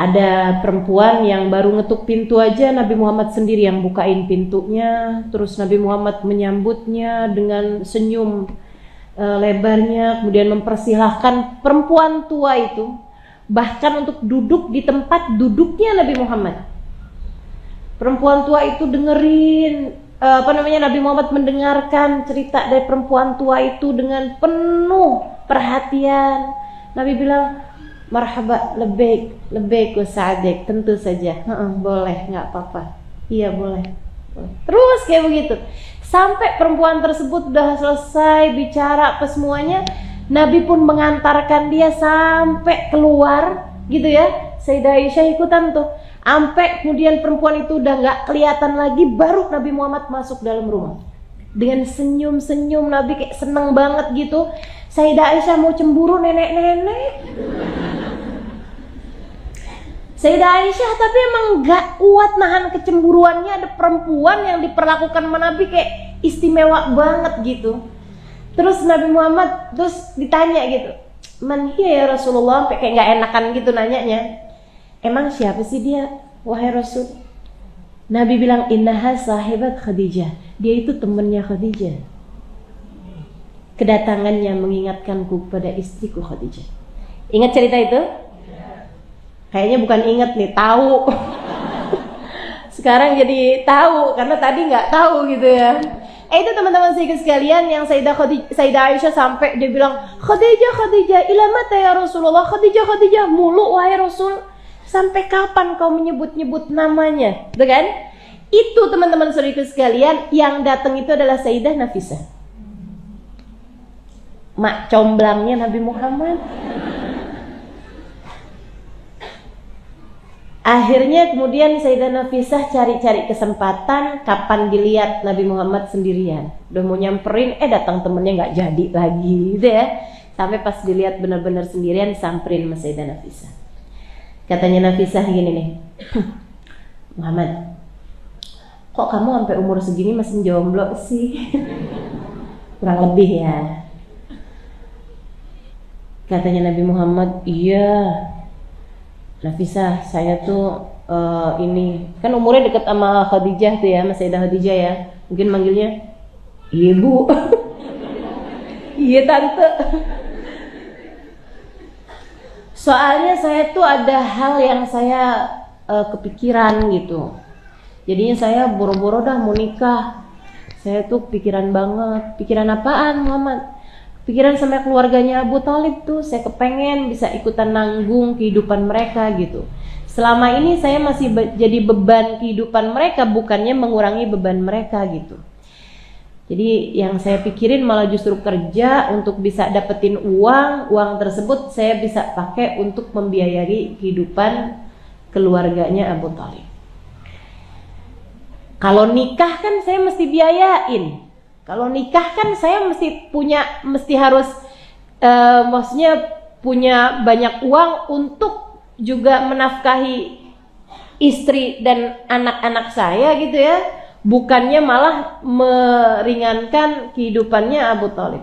Ada perempuan yang baru ngetuk pintu aja Nabi Muhammad sendiri yang bukain pintunya, terus Nabi Muhammad menyambutnya dengan senyum lebarnya, kemudian mempersilahkan perempuan tua itu bahkan untuk duduk di tempat duduknya Nabi Muhammad. Perempuan tua itu dengerin Nabi Muhammad mendengarkan cerita dari perempuan tua itu dengan penuh perhatian. Nabi bilang, marhaba, lebih wa sa'adik, tentu saja, boleh, nggak apa-apa, iya boleh. Terus kayak begitu sampai perempuan tersebut udah selesai bicara apa semuanya. Nabi pun mengantarkan dia sampai keluar gitu ya. Sayyidah Aisyah ikutan tuh, sampai kemudian perempuan itu udah nggak kelihatan lagi, baru Nabi Muhammad masuk dalam rumah dengan senyum-senyum. Nabi kayak seneng banget gitu. Sayyidah Aisyah mau cemburu nenek-nenek. Sayyidah Aisyah tapi emang gak kuat nahan kecemburuannya. Ada perempuan yang diperlakukan sama Nabi kayak istimewa banget gitu. Terus Nabi Muhammad terus ditanya gitu, man hiya ya Rasulullah, sampai kayak gak enakan gitu nanyanya. Emang siapa sih dia, wahai Rasul? Nabi bilang, innaha sahibat Khadijah, dia itu temannya Khadijah. Kedatangannya mengingatkanku pada istriku Khadijah. Ingat cerita itu? Kayaknya bukan ingat nih, tahu. Sekarang jadi tahu karena tadi nggak tahu gitu ya. Itu teman-teman sekalian yang Sayyidah Aisyah sampai dia bilang, Khadijah ila mata ya Rasulullah, Khadijah mulu wahai Rasul, sampai kapan kau menyebut-nyebut namanya, gitu kan? Itu teman-teman sekalian yang datang itu adalah Sayyidah Nafisah, mak comblangnya Nabi Muhammad. Akhirnya kemudian Sayyidah Nafisah cari-cari kesempatan kapan dilihat Nabi Muhammad sendirian. Udah mau nyamperin, datang temennya nggak jadi lagi gitu ya. Sampai pas dilihat benar-benar sendirian, samperin sama Sayyidah Nafisah. Katanya Nafisah gini nih, Muhammad, kok kamu sampai umur segini masih jomblo sih? Kurang lebih ya. Katanya Nabi Muhammad, iya Nafisah, saya tuh ini kan umurnya deket sama Khadijah tuh ya, sama Sayyidah Khadijah ya. Mungkin manggilnya ibu. Iya tante. Soalnya saya tuh ada hal yang saya kepikiran gitu. Jadinya saya boro-boro dah mau nikah. Saya tuh pikiran banget. Pikiran apaan Muhammad? Pikiran sama keluarganya Abu Thalib tuh, saya kepengen bisa ikutan nanggung kehidupan mereka gitu. Selama ini saya masih jadi beban kehidupan mereka, bukannya mengurangi beban mereka gitu. Jadi yang saya pikirin malah justru kerja untuk bisa dapetin uang tersebut saya bisa pakai untuk membiayai kehidupan keluarganya Abu Thalib. Kalau nikah kan saya mesti biayain. Kalau nikah kan saya mesti harus maksudnya punya banyak uang untuk juga menafkahi istri dan anak-anak saya gitu ya. Bukannya malah meringankan kehidupannya Abu Thalib.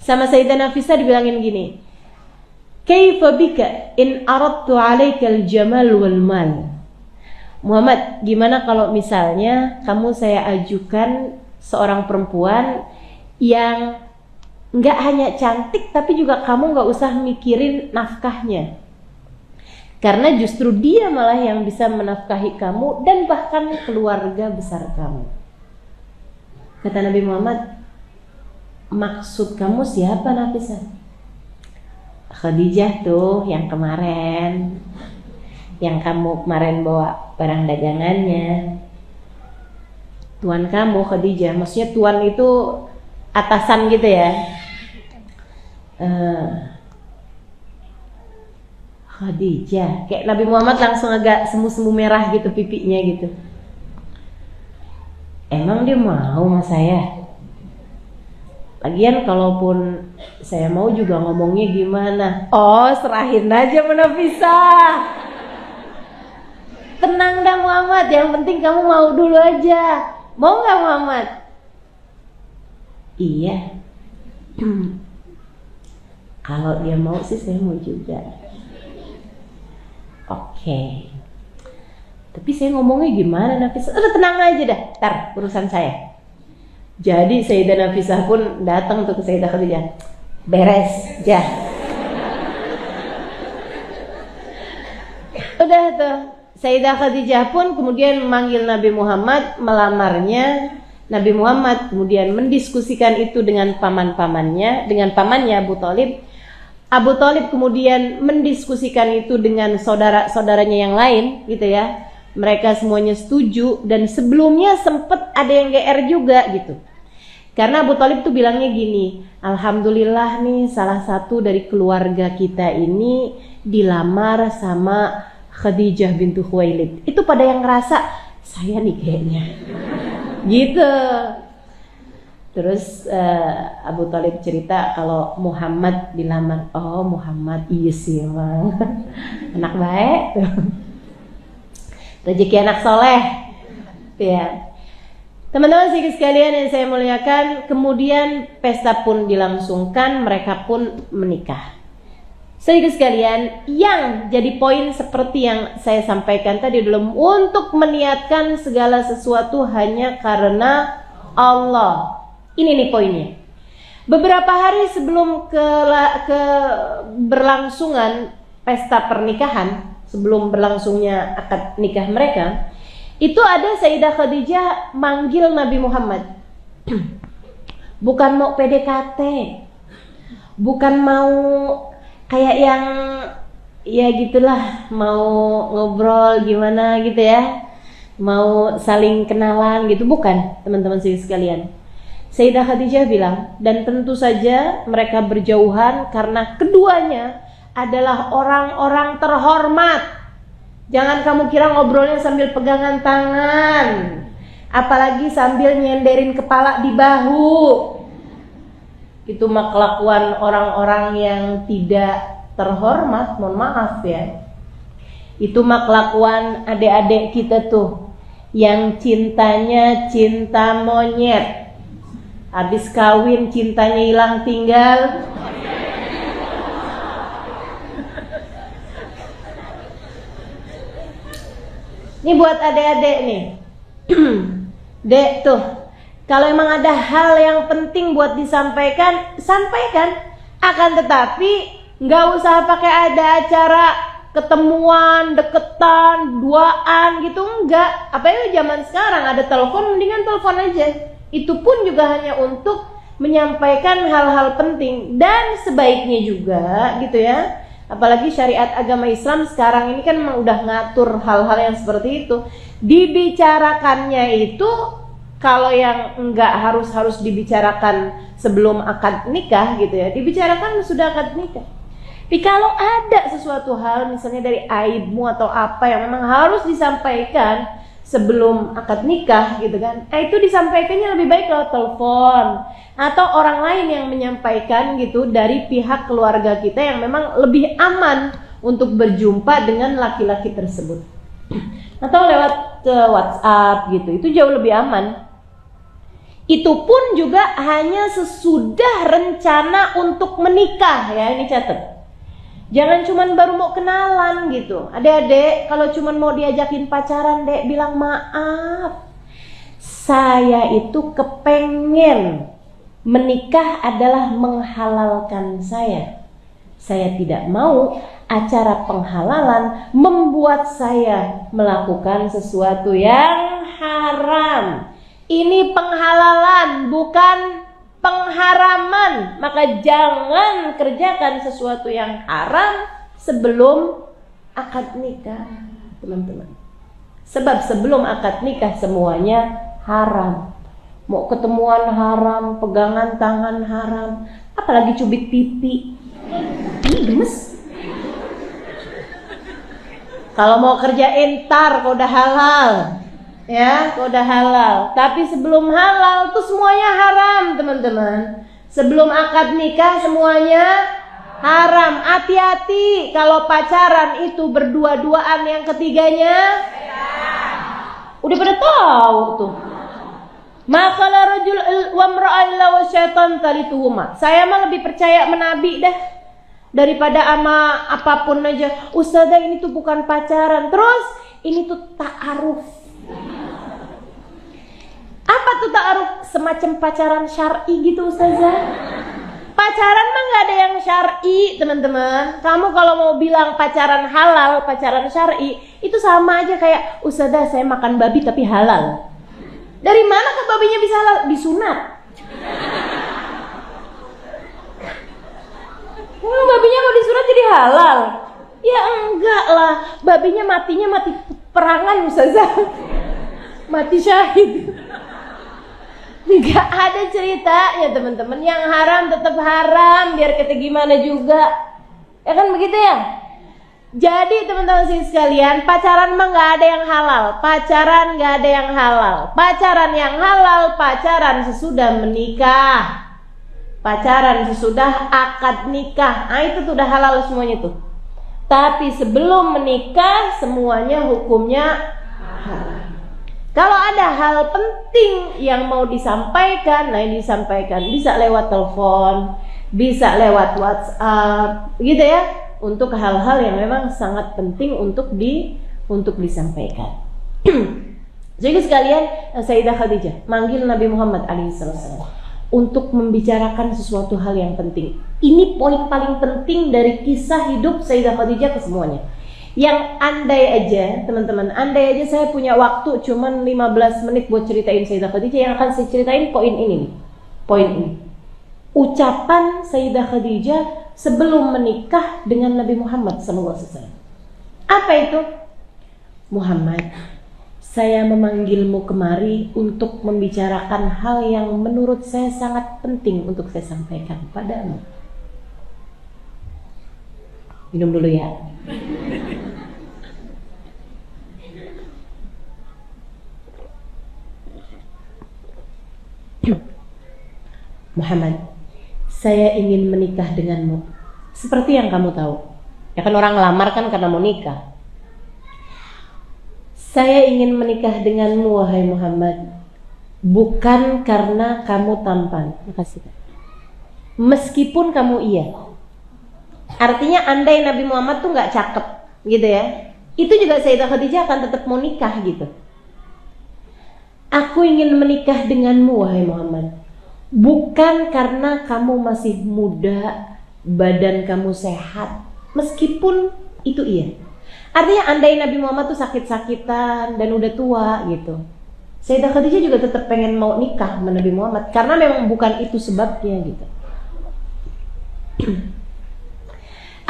Sama Sayyidah Nafisah dibilangin gini, kaifa bika in aradtu 'alaika al-jamal wal mal. Muhammad, gimana kalau misalnya kamu saya ajukan seorang perempuan yang nggak hanya cantik tapi juga kamu nggak usah mikirin nafkahnya, karena justru dia malah yang bisa menafkahi kamu dan bahkan keluarga besar kamu. Kata Nabi Muhammad, maksud kamu siapa Nafisah? Khadijah tuh yang kemarin, yang kamu kemarin bawa barang dagangannya. Tuan kamu Khadijah, maksudnya tuan itu atasan gitu ya. Khadijah, kayak Nabi Muhammad langsung agak semu-semu merah gitu pipinya gitu. Emang dia mau sama saya? Lagian kalaupun saya mau juga ngomongnya gimana? Oh, serahin aja sama Nafisah. Tenang dah Muhammad, yang penting kamu mau dulu aja. Mau gak Muhammad? Iya. Kalau dia mau sih saya mau juga. Oke. Tapi saya ngomongnya gimana Nafisah? Udah tenang aja dah, ntar urusan saya. Jadi Sayyidah Nafisah pun datang tuh ke Sayyidah Khadijah. Beres, ya. Udah tuh, Sayyidah Khadijah pun kemudian memanggil Nabi Muhammad, melamarnya. Nabi Muhammad kemudian mendiskusikan itu dengan paman-pamannya, dengan pamannya Abu Thalib. Abu Thalib kemudian mendiskusikan itu dengan saudara-saudaranya yang lain, gitu ya. Mereka semuanya setuju, dan sebelumnya sempat ada yang GR juga gitu. Karena Abu Thalib tuh bilangnya gini, alhamdulillah nih salah satu dari keluarga kita ini dilamar sama Khadijah bintu Khuwailid. Itu pada yang ngerasa saya nih kayaknya. Gitu. Terus Abu Thalib cerita kalau Muhammad dilamar. Oh Muhammad, iya sih emang. Anak baik tuh. Rezeki anak soleh. Ya. Teman-teman sekalian yang saya muliakan, kemudian pesta pun dilangsungkan, mereka pun menikah. Saudara sekalian, yang jadi poin seperti yang saya sampaikan tadi dalam untuk meniatkan segala sesuatu hanya karena Allah. Ini nih poinnya. Beberapa hari sebelum berlangsungan pesta pernikahan, sebelum berlangsungnya akad nikah mereka, itu ada Sayyidah Khadijah manggil Nabi Muhammad. Bukan mau PDKT, bukan mau kayak yang ya gitulah, mau ngobrol gimana gitu ya, mau saling kenalan gitu, bukan teman-teman sekalian. Sayyidah Khadijah bilang, dan tentu saja mereka berjauhan karena keduanya adalah orang-orang terhormat. Jangan kamu kira ngobrolnya sambil pegangan tangan, apalagi sambil nyenderin kepala di bahu. Itu mah kelakuan orang-orang yang tidak terhormat, mohon maaf ya. Itu mah kelakuan adik-adik kita tuh yang cintanya cinta monyet, habis kawin cintanya hilang tinggal. Ini buat adik-adik nih. Dek tuh, kalau emang ada hal yang penting buat disampaikan, sampaikan. Akan tetapi nggak usah pakai ada acara ketemuan, deketan, duaan gitu, enggak. Apalagi zaman sekarang ada telepon, mendingan telepon aja. Itu pun juga hanya untuk menyampaikan hal-hal penting, dan sebaiknya juga gitu ya. Apalagi syariat agama Islam sekarang ini kan memang udah ngatur hal-hal yang seperti itu. Dibicarakannya itu kalau yang enggak harus dibicarakan sebelum akad nikah gitu ya, dibicarakan sudah akad nikah. Tapi kalau ada sesuatu hal misalnya dari aibmu atau apa yang memang harus disampaikan sebelum akad nikah gitu kan, itu disampaikannya lebih baik lewat telepon atau orang lain yang menyampaikan gitu dari pihak keluarga kita yang memang lebih aman untuk berjumpa dengan laki-laki tersebut. Atau lewat WhatsApp gitu, itu jauh lebih aman. Itu pun juga hanya sesudah rencana untuk menikah ya, ini catat. Jangan cuman baru mau kenalan gitu. Adik-adik, kalau cuman mau diajakin pacaran, dek bilang maaf. Saya itu kepengen menikah adalah menghalalkan saya. Saya tidak mau acara penghalalan membuat saya melakukan sesuatu yang haram. Ini penghalalan, bukan pengharaman. Maka jangan kerjakan sesuatu yang haram sebelum akad nikah, teman-teman. Sebab sebelum akad nikah semuanya haram. Mau ketemuan haram, pegangan tangan haram, apalagi cubit pipi. Ih, gemes. Kalau mau kerjain tar kalau udah halal. Ya, kalau udah halal. Tapi sebelum halal tuh semuanya haram, teman-teman. Sebelum akad nikah semuanya haram. Hati-hati kalau pacaran itu berdua-duaan, yang ketiganya udah pada tahu tuh. Maka la rajul wa imra'a illa wa syaitan talituhuma. Saya mah lebih percaya menabi dah. Daripada ama apapun aja, ustazah ini tuh bukan pacaran, terus ini tuh ta'aruf. Apa tuh ta'aruf? Semacam pacaran syar'i gitu ustazah. Pacaran mah nggak ada yang syar'i teman-teman. Kamu kalau mau bilang pacaran halal, pacaran syar'i, itu sama aja kayak ustazah saya makan babi tapi halal. Dari mana ke babinya bisa halal? Disunat. Babinya mau disunat jadi halal? Ya enggak lah. Babinya matinya mati perangan ustazah. Mati syahid. Enggak ada ceritanya teman-teman. Yang haram tetap haram, biar kita gimana juga. Ya kan begitu ya? Jadi teman-teman sekalian, pacaran mah nggak ada yang halal. Pacaran nggak ada yang halal. Pacaran yang halal, pacaran sesudah menikah. Pacaran sesudah akad nikah. Nah itu tuh udah halal semuanya tuh. Tapi sebelum menikah semuanya hukumnya halal. Kalau ada hal penting yang mau disampaikan, nah ini disampaikan bisa lewat telepon, bisa lewat WhatsApp, gitu ya. Untuk hal-hal yang memang sangat penting untuk disampaikan. Jadi sekalian, Sayyidah Khadijah manggil Nabi Muhammad SAW untuk membicarakan sesuatu hal yang penting. Ini poin paling penting dari kisah hidup Sayyidah Khadijah ke semuanya. Yang andai aja teman-teman, andai aja saya punya waktu cuman 15 menit buat ceritain Sayyidah Khadijah, yang akan saya ceritain poin ini nih. Poin ini. Ucapan Sayyidah Khadijah sebelum menikah dengan Nabi Muhammad SAW. Apa itu? Muhammad, saya memanggilmu kemari untuk membicarakan hal yang menurut saya sangat penting untuk saya sampaikan padamu. Minum dulu ya. Muhammad, saya ingin menikah denganmu. Seperti yang kamu tahu, ya kan orang lamar kan karena mau nikah. Saya ingin menikah denganmu wahai Muhammad, bukan karena kamu tampan. Makasih. Meskipun kamu iya. Artinya andai Nabi Muhammad tuh nggak cakep, gitu ya. Itu juga Sayyidah Khadijah akan tetap mau nikah gitu. Aku ingin menikah denganmu wahai Muhammad, bukan karena kamu masih muda, badan kamu sehat. Meskipun itu iya. Artinya andai Nabi Muhammad tuh sakit-sakitan dan udah tua gitu, Sayyidah Khadijah juga tetap pengen mau nikah sama Nabi Muhammad, karena memang bukan itu sebabnya gitu.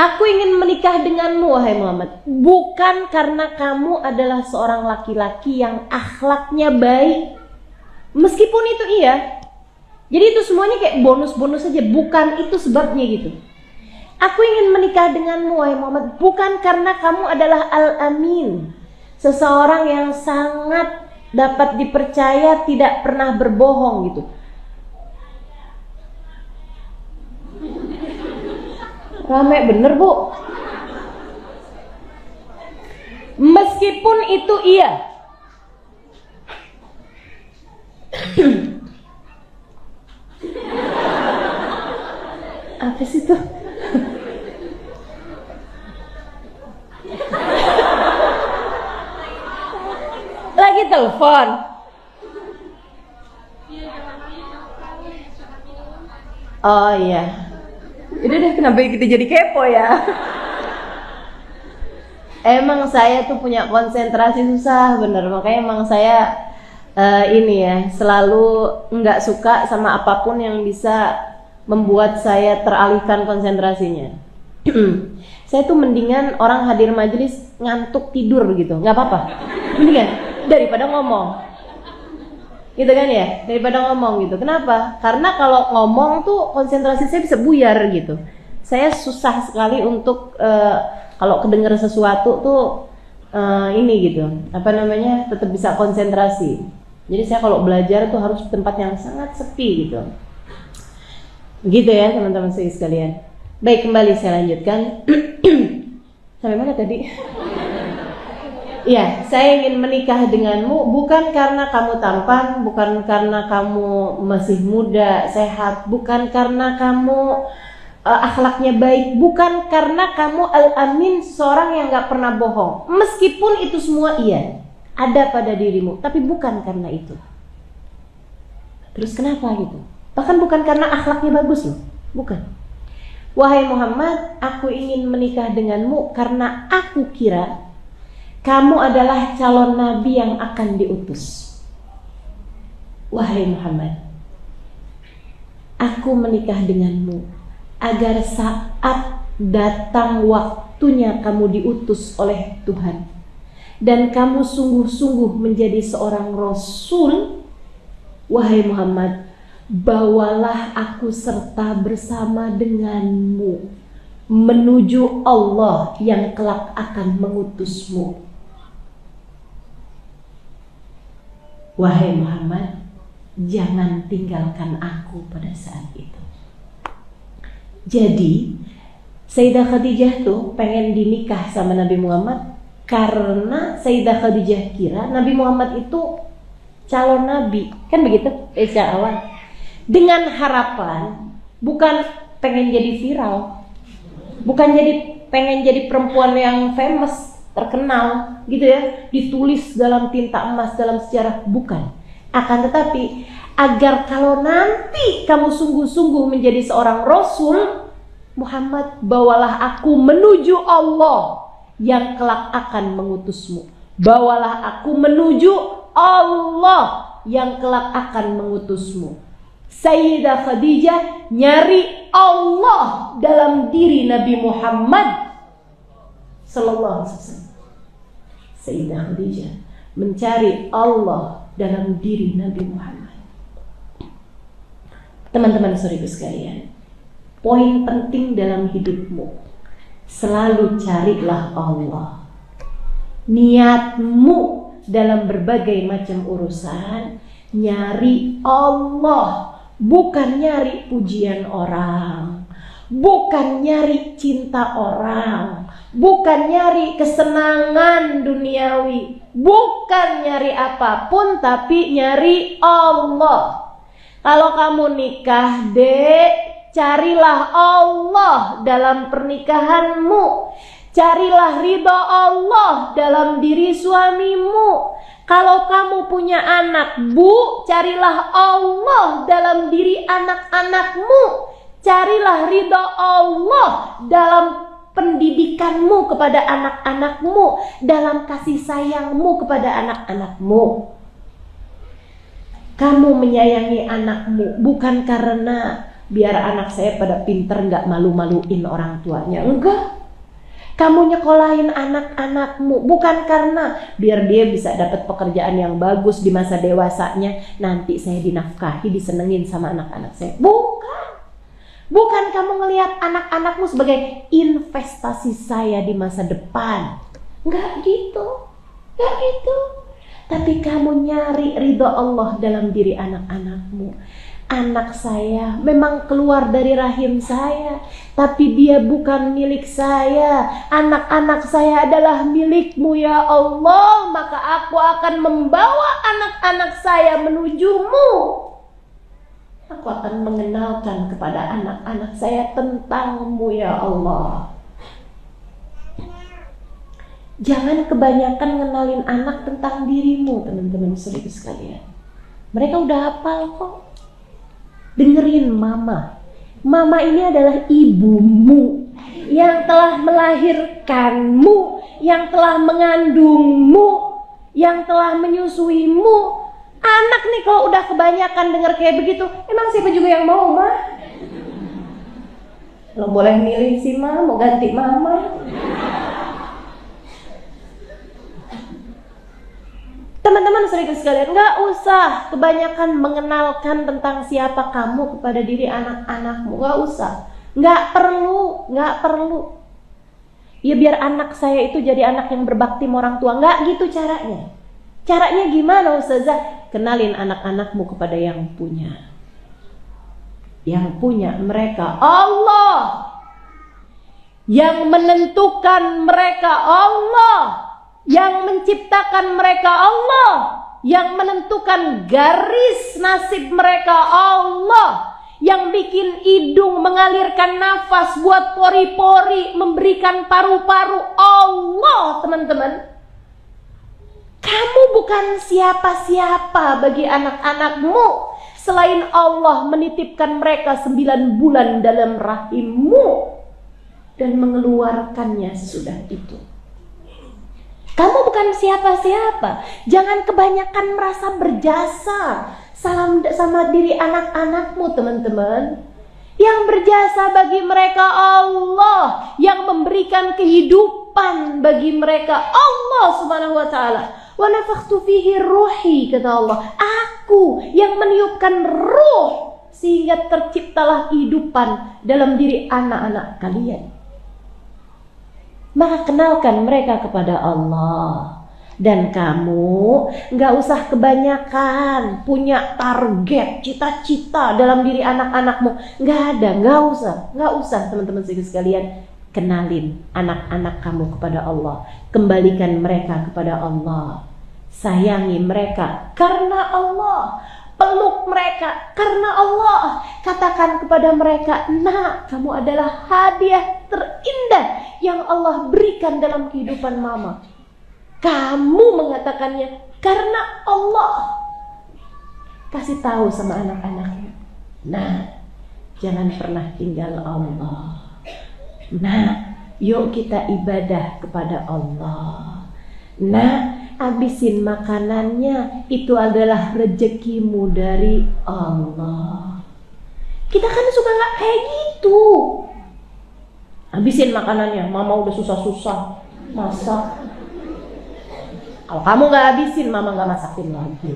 Aku ingin menikah denganmu wahai Muhammad, bukan karena kamu adalah seorang laki-laki yang akhlaknya baik. Meskipun itu iya. Jadi itu semuanya kayak bonus-bonus saja, bukan itu sebabnya gitu. Aku ingin menikah denganmu wahai Muhammad, bukan karena kamu adalah Al-Amin, seseorang yang sangat dapat dipercaya, tidak pernah berbohong gitu. Rame bener bu. Meskipun itu iya. Apa sih tuh? Lagi telepon. Oh iya. Udah deh, kenapa kita jadi kepo ya? Emang saya tuh punya konsentrasi susah bener, makanya emang saya ini ya selalu nggak suka sama apapun yang bisa membuat saya teralihkan konsentrasinya. Saya tuh mendingan orang hadir majelis ngantuk tidur gitu, nggak apa-apa, mendingan daripada ngomong, gitu kan ya, daripada ngomong gitu. Kenapa? Karena kalau ngomong tuh konsentrasi saya bisa buyar gitu. Saya susah sekali untuk kalau kedengar sesuatu tuh ini gitu, apa namanya, tetap bisa konsentrasi. Jadi saya kalau belajar tuh harus tempat yang sangat sepi gitu. Gitu ya teman-teman sekalian. Baik, kembali saya lanjutkan. Sampai mana tadi? Ya, saya ingin menikah denganmu bukan karena kamu tampan, bukan karena kamu masih muda, sehat, bukan karena kamu akhlaknya baik, bukan karena kamu al-amin, seorang yang gak pernah bohong. Meskipun itu semua iya ada pada dirimu, tapi bukan karena itu. Terus kenapa gitu? Bahkan bukan karena akhlaknya bagus loh, bukan. Wahai Muhammad, aku ingin menikah denganmu karena aku kira kamu adalah calon nabi yang akan diutus. Wahai Muhammad, aku menikah denganmu agar saat datang waktunya kamu diutus oleh Tuhan dan kamu sungguh-sungguh menjadi seorang Rasul. Wahai Muhammad, bawalah aku serta bersama denganmu menuju Allah yang kelak akan mengutusmu. Wahai Muhammad, jangan tinggalkan aku pada saat itu. Jadi Sayyidah Khadijah tuh pengen dinikah sama Nabi Muhammad karena Sayyidah Khadijah kira Nabi Muhammad itu calon nabi, kan begitu sejak awal. Dengan harapan bukan pengen jadi viral, bukan pengen jadi perempuan yang famous, terkenal gitu ya, ditulis dalam tinta emas dalam sejarah, bukan. Akan tetapi agar kalau nanti kamu sungguh-sungguh menjadi seorang Rasul, Muhammad, bawalah aku menuju Allah yang kelak akan mengutusmu. Bawalah aku menuju Allah yang kelak akan mengutusmu. Sayyidah Khadijah nyari Allah dalam diri Nabi Muhammad sallallahu alaihi wasallam. Sayyidah Khadijah mencari Allah dalam diri Nabi Muhammad. Teman-teman saudaraku sekalian, poin penting dalam hidupmu, selalu carilah Allah. Niatmu dalam berbagai macam urusan, nyari Allah, bukan nyari pujian orang, bukan nyari cinta orang, bukan nyari kesenangan duniawi, bukan nyari apapun, tapi nyari Allah. Kalau kamu nikah, dek, carilah Allah dalam pernikahanmu. Carilah ridha Allah dalam diri suamimu. Kalau kamu punya anak, bu, carilah Allah dalam diri anak-anakmu. Carilah ridha Allah dalam pendidikanmu kepada anak-anakmu, dalam kasih sayangmu kepada anak-anakmu. Kamu menyayangi anakmu bukan karena biar anak saya pada pinter, nggak malu-maluin orang tuanya, enggak. Kamu nyekolahin anak-anakmu bukan karena biar dia bisa dapat pekerjaan yang bagus di masa dewasanya, nanti saya dinafkahi, disenengin sama anak-anak saya. Bukan. Bukan kamu ngelihat anak-anakmu sebagai investasi saya di masa depan. Enggak gitu. Enggak gitu. Tapi kamu nyari ridha Allah dalam diri anak-anakmu. Anak saya memang keluar dari rahim saya, tapi dia bukan milik saya. Anak-anak saya adalah milikmu ya Allah, maka aku akan membawa anak-anak saya menujumu. Aku akan mengenalkan kepada anak-anak saya tentangmu ya Allah. Jangan kebanyakan ngenalin anak tentang dirimu, teman-teman saudara sekalian. Mereka udah hafal kok. Dengerin mama. Mama ini adalah ibumu yang telah melahirkanmu, yang telah mengandungmu, yang telah menyusuimu. Anak nih kalau udah kebanyakan denger kayak begitu, emang siapa juga yang mau, mah? Lo boleh milih sih, mah, mau ganti mama. Teman-teman saudara sekalian, gak usah kebanyakan mengenalkan tentang siapa kamu kepada diri anak-anakmu. Gak usah, gak perlu. Ya biar anak saya itu jadi anak yang berbakti sama orang tua. Gak gitu caranya. Caranya gimana Ustazah? Kenalin anak-anakmu kepada yang punya. Yang punya mereka Allah. Yang menentukan mereka Allah. Yang menciptakan mereka Allah. Yang menentukan garis nasib mereka Allah. yang bikin hidung mengalirkan nafas, buat pori-pori, memberikan paru-paru, Allah, teman-teman. Kamu bukan siapa-siapa bagi anak-anakmu selain Allah menitipkan mereka 9 bulan dalam rahimmu dan mengeluarkannya sesudah itu. Kamu bukan siapa-siapa. Jangan kebanyakan merasa berjasa sama diri anak-anakmu, teman-teman. Yang berjasa bagi mereka Allah, yang memberikan kehidupan bagi mereka Allah Subhanahu wa taala. Wa nafakhtu fihi ruhi, kata Allah. Aku yang meniupkan ruh sehingga terciptalah kehidupan dalam diri anak-anak kalian. Maka kenalkan mereka kepada Allah. Dan kamu gak usah kebanyakan punya target, cita-cita dalam diri anak-anakmu. Gak ada, gak usah teman-teman sekalian. Kenalin anak-anak kamu kepada Allah. Kembalikan mereka kepada Allah. Sayangi mereka karena Allah. Peluk mereka karena Allah. Katakan kepada mereka, nak, kamu adalah hadiah terindah yang Allah berikan dalam kehidupan mama. Kamu mengatakannya karena Allah. Kasih tahu sama anak-anaknya, nah, jangan pernah tinggal Allah. Nah, yuk kita ibadah kepada Allah. Nah, habisin makanannya, itu adalah rezekimu dari Allah. Kita kan suka nggak kayak gitu. Habisin makanannya, mama udah susah-susah masak. Kalau kamu nggak habisin, mama nggak masakin lagi.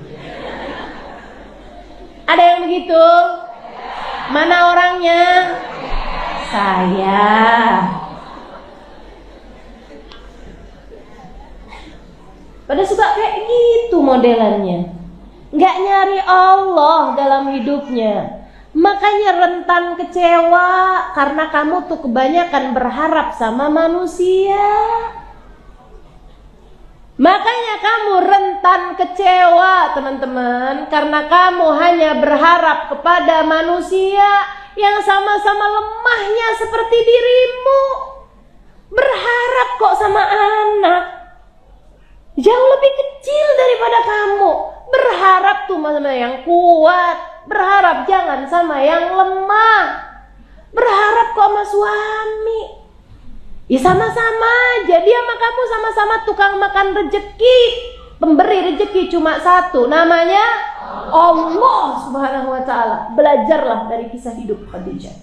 Ada yang begitu? Mana orangnya? Saya. Pada suka kayak gitu modelannya. Nggak nyari Allah dalam hidupnya. Makanya rentan kecewa karena kamu tuh kebanyakan berharap sama manusia. Makanya kamu rentan kecewa, teman-teman, karena kamu hanya berharap kepada manusia yang sama-sama lemahnya seperti dirimu. Berharap kok sama anak jauh lebih kecil daripada kamu. Berharap tuh sama yang kuat. Berharap jangan sama yang lemah. Berharap kok sama suami. Ya sama-sama aja, dia sama kamu sama-sama tukang makan rezeki. Pemberi rezeki cuma satu, namanya Allah Subhanahu wa ta'ala. Belajarlah dari kisah hidup Khadijah.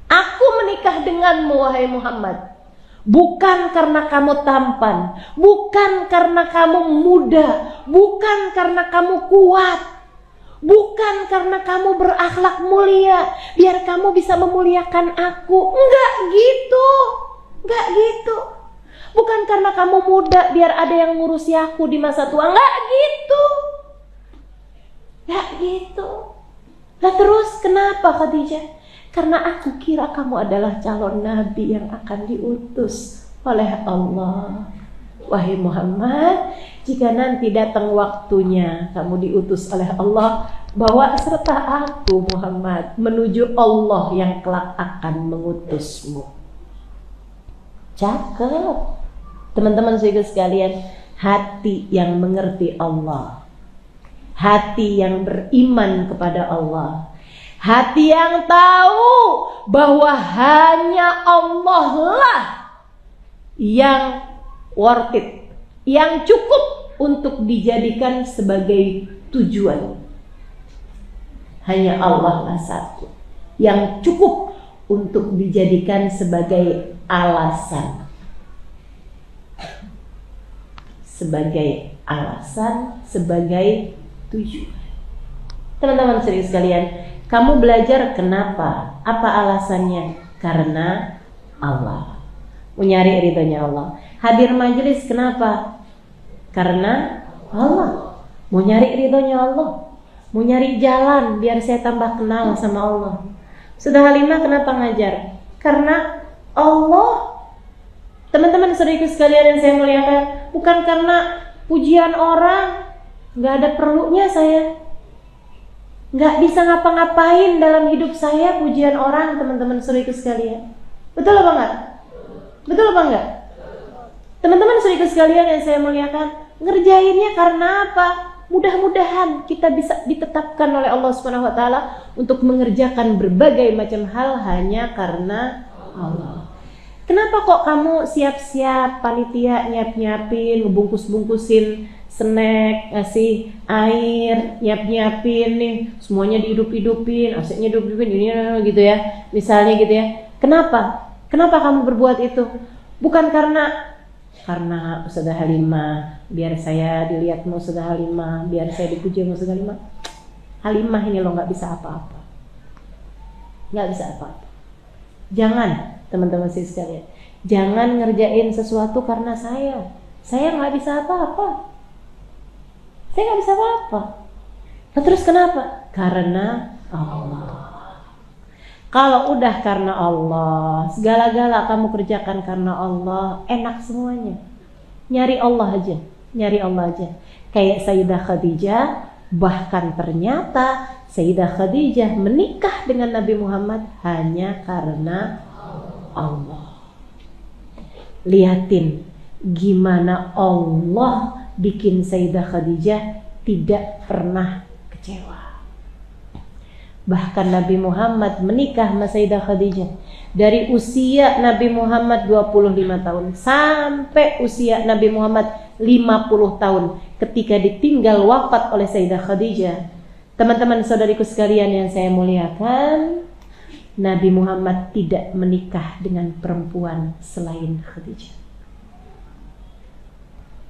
Aku menikah denganmu, wahai Muhammad, bukan karena kamu tampan, bukan karena kamu muda, bukan karena kamu kuat, bukan karena kamu berakhlak mulia, biar kamu bisa memuliakan aku. Enggak gitu. Enggak gitu. Bukan karena kamu muda, biar ada yang ngurusi aku di masa tua. Enggak gitu. Enggak gitu. Lah terus kenapa, Khadijah? Karena aku kira kamu adalah calon nabi yang akan diutus oleh Allah. Wahai Muhammad, jika nanti datang waktunya kamu diutus oleh Allah, bawa serta aku Muhammad menuju Allah yang kelak akan mengutusmu. Cakep. Teman-teman sekalian, hati yang mengerti Allah, hati yang beriman kepada Allah, hati yang tahu bahwa hanya Allah lah yang worth it, yang cukup untuk dijadikan sebagai tujuan. Hanya Allah lah satu yang cukup untuk dijadikan sebagai alasan. Sebagai alasan, sebagai tujuan. Teman-teman serius sekalian, kamu belajar kenapa? Apa alasannya? Karena Allah. Mau nyari ridhonya Allah. Hadir majelis kenapa? Karena Allah. Mau nyari ridhonya Allah. Mau nyari jalan biar saya tambah kenal sama Allah. Sudah Halimah kenapa ngajar? Karena Allah. Teman-teman saudaraku sekalian yang saya muliakan, bukan karena pujian orang. Gak ada perlunya saya. nggak bisa ngapa-ngapain dalam hidup saya pujian orang, teman-teman saudariku sekalian. Betul apa enggak? Betul apa enggak? Teman-teman saudariku sekalian yang saya muliakan, ngerjainnya karena apa? Mudah-mudahan kita bisa ditetapkan oleh Allah Subhanahu wa taala untuk mengerjakan berbagai macam hal hanya karena Allah. Kenapa kok kamu siap-siap panitia nyiapin, ngebungkus-bungkusin snack, ngasih air, nyiapin nih, semuanya dihidup-hidupin, asiknya dihidup-hidupin ini gitu ya. Misalnya gitu ya. Kenapa? Kenapa kamu berbuat itu? Bukan karena Ustazah Halimah, biar saya dilihat mau Ustazah Halimah, biar saya dipuji mau Ustazah Halimah. Halimah ini loh nggak bisa apa-apa. Nggak bisa apa-apa. Jangan, teman-teman sekalian, jangan ngerjain sesuatu karena saya. Saya nggak bisa apa-apa. Saya nggak bisa apa-apa. Nah, terus kenapa? Karena Allah. Kalau udah karena Allah, segala-gala kamu kerjakan karena Allah, enak semuanya. Nyari Allah aja, nyari Allah aja. Kayak Sayyidah Khadijah, bahkan ternyata Sayyidah Khadijah menikah dengan Nabi Muhammad hanya karena Allah. Lihatin gimana Allah bikin Sayyidah Khadijah tidak pernah kecewa. Bahkan Nabi Muhammad menikah sama Sayyidah Khadijah dari usia Nabi Muhammad 25 tahun sampai usia Nabi Muhammad 50 tahun ketika ditinggal wafat oleh Sayyidah Khadijah. Teman-teman saudariku sekalian yang saya muliakan, Nabi Muhammad tidak menikah dengan perempuan selain Khadijah.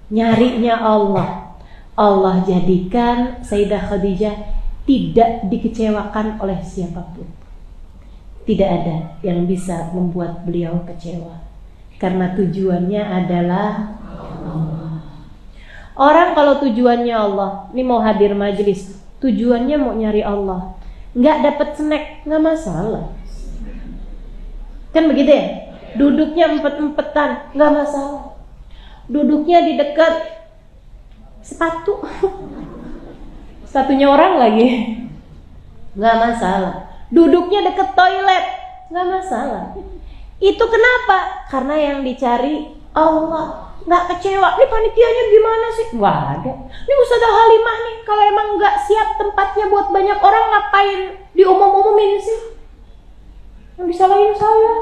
Nyarinya Allah. Allah jadikan Sayyidah Khadijah tidak dikecewakan oleh siapapun. Tidak ada yang bisa membuat beliau kecewa, karena tujuannya adalah Allah. Orang kalau tujuannya Allah, ini mau hadir majelis, tujuannya mau nyari Allah, nggak dapat snack, nggak masalah. Kan begitu ya? Duduknya empet-empetan, nggak masalah. Duduknya di dekat sepatu, sepatunya orang lagi, nggak masalah. Duduknya deket toilet, nggak masalah. Itu kenapa? Karena yang dicari Allah. Nggak kecewa. Ini panitianya gimana sih? Nggak ada. Ini Ustazah Halimah nih, kalau emang nggak siap tempatnya buat banyak orang, ngapain diumum-umumin sih? Yang disalahin saya.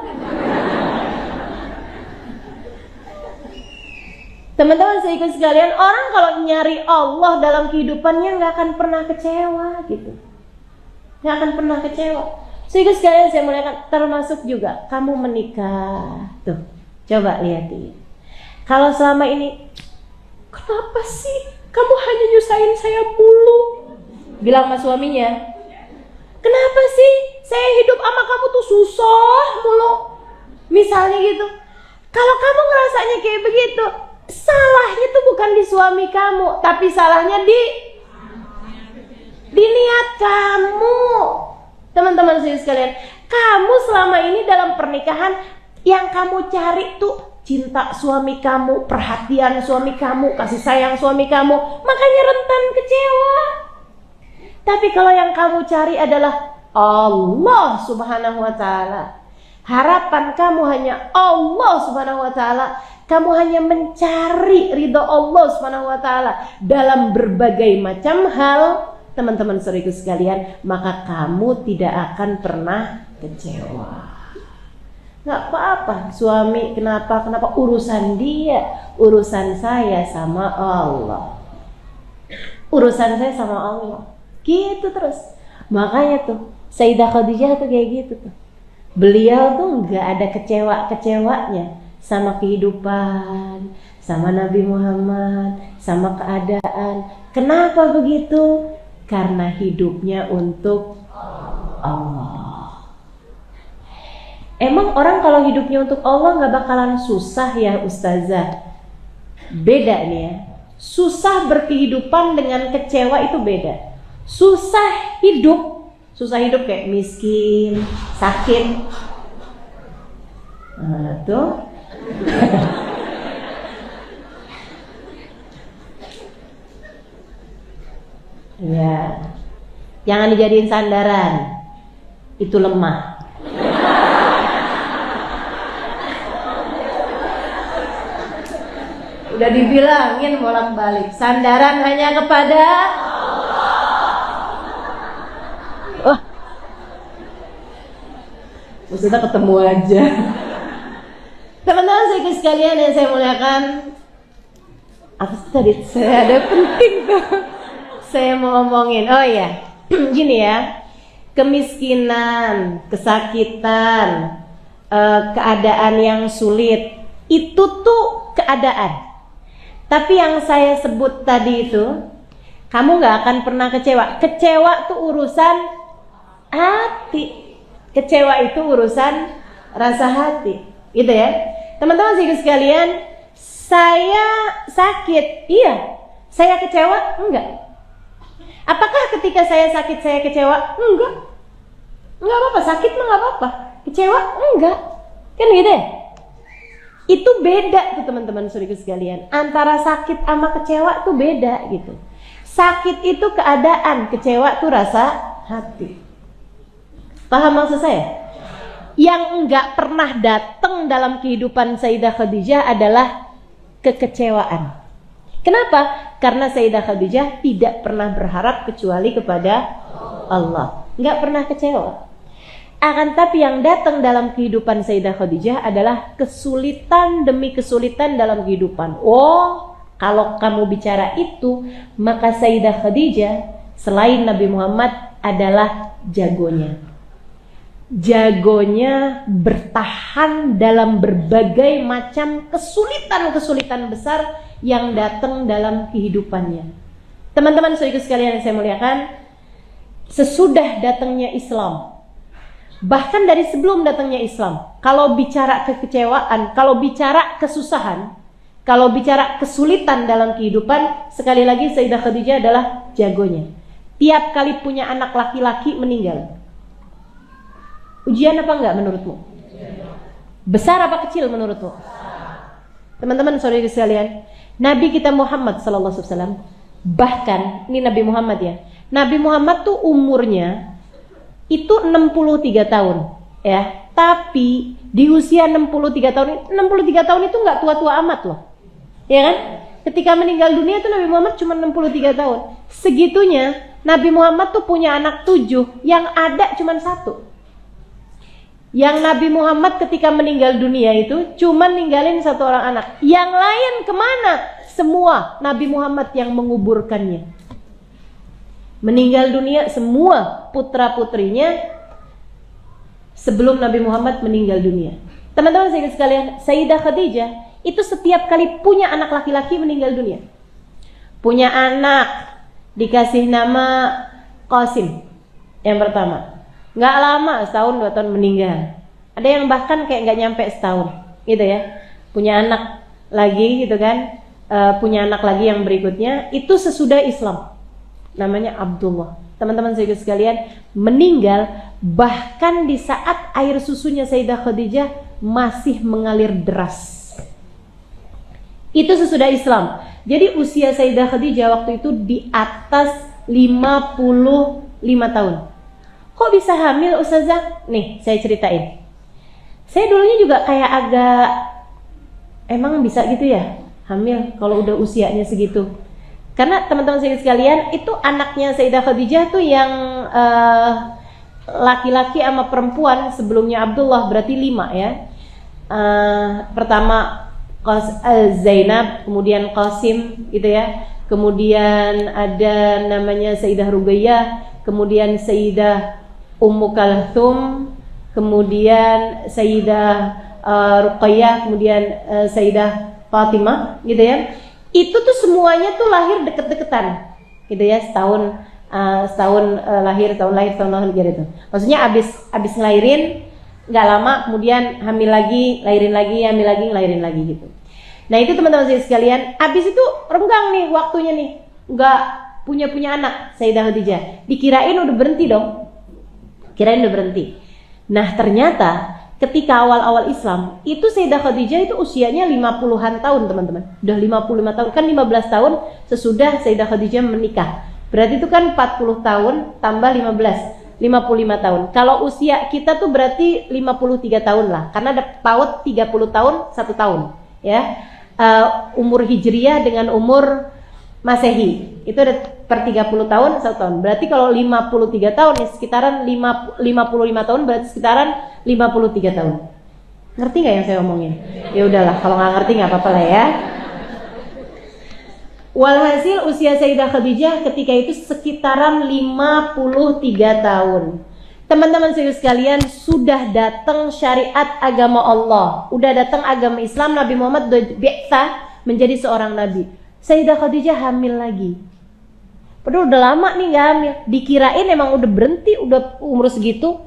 Teman-teman saya ikut sekalian, orang kalau nyari Allah dalam kehidupannya nggak akan pernah kecewa gitu. Nggak akan pernah kecewa. Saya ikut sekalian, saya muliakan, termasuk juga kamu menikah. Tuh, coba lihatin. Kalau selama ini, kenapa sih kamu hanya nyusahin saya mulu? Bilang sama suaminya, kenapa sih saya hidup sama kamu tuh susah mulu? Misalnya gitu. Kalau kamu ngerasanya kayak begitu, salahnya tuh bukan di suami kamu, tapi salahnya di niat kamu. Teman-teman saya sekalian, kamu selama ini dalam pernikahan yang kamu cari tuh cinta suami kamu, perhatian suami kamu, kasih sayang suami kamu, makanya rentan kecewa. Tapi kalau yang kamu cari adalah Allah Subhanahu wa taala, harapan kamu hanya Allah Subhanahu wa taala, kamu hanya mencari ridho Allah Subhanahu wa taala dalam berbagai macam hal, teman-teman saudaraku sekalian, maka kamu tidak akan pernah kecewa. Nggak apa-apa, suami kenapa urusan dia, urusan saya sama Allah. Urusan saya sama Allah. Gitu terus. Makanya tuh Sayyidah Khadijah tuh kayak gitu tuh. Beliau tuh nggak ada kecewa-kecewanya sama kehidupan, sama Nabi Muhammad, sama keadaan. Kenapa begitu? Karena hidupnya untuk Allah. Emang orang kalau hidupnya untuk Allah nggak bakalan susah ya Ustazah? Beda nih ya. Susah berkehidupan dengan kecewa itu beda. Susah hidup kayak miskin, sakit. Nah, tuh. Ya. Jangan dijadiin sandaran. Itu lemah. Udah dibilangin bolak-balik, sandaran hanya kepada Allah. Maksudnya ketemu aja. Teman-teman sekalian yang saya muliakan, apa tadi saya ada penting tuh saya mau ngomongin. Oh ya, gini ya, kemiskinan, kesakitan, keadaan yang sulit, itu tuh keadaan. Tapi yang saya sebut tadi itu, kamu gak akan pernah kecewa. Kecewa tuh urusan hati. Kecewa itu urusan rasa hati. Gitu ya. Teman-teman sekalian, saya sakit. Iya. Saya kecewa? Enggak. Apakah ketika saya sakit saya kecewa? Enggak. Enggak apa-apa. Sakit mah gak apa-apa. Kecewa? Enggak. Kan gitu ya. Itu beda tuh teman-teman saudara sekalian. Antara sakit sama kecewa tuh beda gitu. Sakit itu keadaan, kecewa tuh rasa hati. Paham maksud saya? Yang enggak pernah datang dalam kehidupan Sayyidah Khadijah adalah kekecewaan. Kenapa? Karena Sayyidah Khadijah tidak pernah berharap kecuali kepada Allah. Enggak pernah kecewa. Akan tapi yang datang dalam kehidupan Sayyidah Khadijah adalah kesulitan demi kesulitan dalam kehidupan. Oh, kalau kamu bicara itu, maka Sayyidah Khadijah selain Nabi Muhammad adalah jagonya. Jagonya bertahan dalam berbagai macam kesulitan-kesulitan besar yang datang dalam kehidupannya. Teman-teman saudara sekalian yang saya muliakan, sesudah datangnya Islam, bahkan dari sebelum datangnya Islam, kalau bicara kekecewaan, kalau bicara kesusahan, kalau bicara kesulitan dalam kehidupan, sekali lagi Sayyidah Khadijah adalah jagonya. Tiap kali punya anak laki-laki meninggal. Ujian apa enggak menurutmu? Besar apa kecil menurutmu? Teman-teman saudara sekalian, Nabi kita Muhammad SAW, bahkan ini Nabi Muhammad ya, Nabi Muhammad tuh umurnya itu 63 tahun ya, tapi di usia 63 tahun itu nggak tua-tua amat loh, ya kan? Ketika meninggal dunia itu Nabi Muhammad cuma 63 tahun. Segitunya Nabi Muhammad tuh punya anak 7, yang ada cuma 1. Yang Nabi Muhammad ketika meninggal dunia itu cuma ninggalin 1 orang anak. Yang lain kemana? Semua Nabi Muhammad yang menguburkannya. Meninggal dunia semua putra-putrinya sebelum Nabi Muhammad meninggal dunia. Teman-teman sekalian, Sayyidah Khadijah itu setiap kali punya anak laki-laki meninggal dunia. Punya anak dikasih nama Qasim yang pertama. Nggak lama, setahun 2 tahun meninggal. Ada yang bahkan kayak nggak nyampe setahun, gitu ya. Punya anak lagi, gitu kan? Punya anak lagi yang berikutnya itu sesudah Islam. Namanya Abdullah. Teman-teman sekalian, meninggal bahkan di saat air susunya Sayyidah Khadijah masih mengalir deras. Itu sesudah Islam. Jadi usia Sayyidah Khadijah waktu itu di atas 55 tahun. Kok bisa hamil Ustazah? Nih saya ceritain. Saya dulunya juga kayak agak, emang bisa gitu ya hamil kalau udah usianya segitu. Karena teman-teman sekalian, itu anaknya Sayyidah Khadijah tuh yang laki-laki sama perempuan sebelumnya Abdullah, berarti 5 ya. Pertama Zainab, kemudian Qasim gitu ya. Kemudian ada namanya Sayyidah Ruqayyah, kemudian Sayyidah Ummu Kalthum, kemudian Sayyidah Ruqayyah, kemudian Sayyidah Fatimah gitu ya. Itu tuh semuanya tuh lahir deket-deketan gitu ya, setahun lahir, tahun lahir gitu. Maksudnya abis ngelahirin nggak lama kemudian hamil lagi, lahirin lagi, hamil lagi, ngelahirin lagi gitu. Nah itu teman-teman sekalian, abis itu renggang nih waktunya nih, nggak punya anak Sayyidah Khadijah. Dikirain udah berhenti dong. Kirain udah berhenti. Nah ternyata ketika awal-awal Islam itu Sayyidah Khadijah itu usianya 50-an tahun teman-teman. Udah 55 tahun, kan 15 tahun sesudah Sayyidah Khadijah menikah. Berarti itu kan 40 tahun tambah 15, 55 tahun. Kalau usia kita tuh berarti 53 tahun lah, karena ada PAUD 30 tahun 1 tahun ya. Umur Hijriyah dengan umur Masehi itu ada per 30 tahun 1 tahun. Berarti kalau 53 tahun ya sekitaran 55 tahun, berarti sekitaran 53 tahun. Ngerti nggak yang saya omongin? Ya udahlah, kalau nggak ngerti nggak apa-apa lah ya. Walhasil usia Sayyidah Khadijah ketika itu sekitaran 53 tahun. Teman-teman sekalian, sudah datang syariat agama Allah, udah datang agama Islam. Nabi Muhammad bi'tsah menjadi seorang nabi. Sayyidah Khadijah hamil lagi. Padahal udah lama nih nggak hamil. Dikirain emang udah berhenti, udah umur segitu.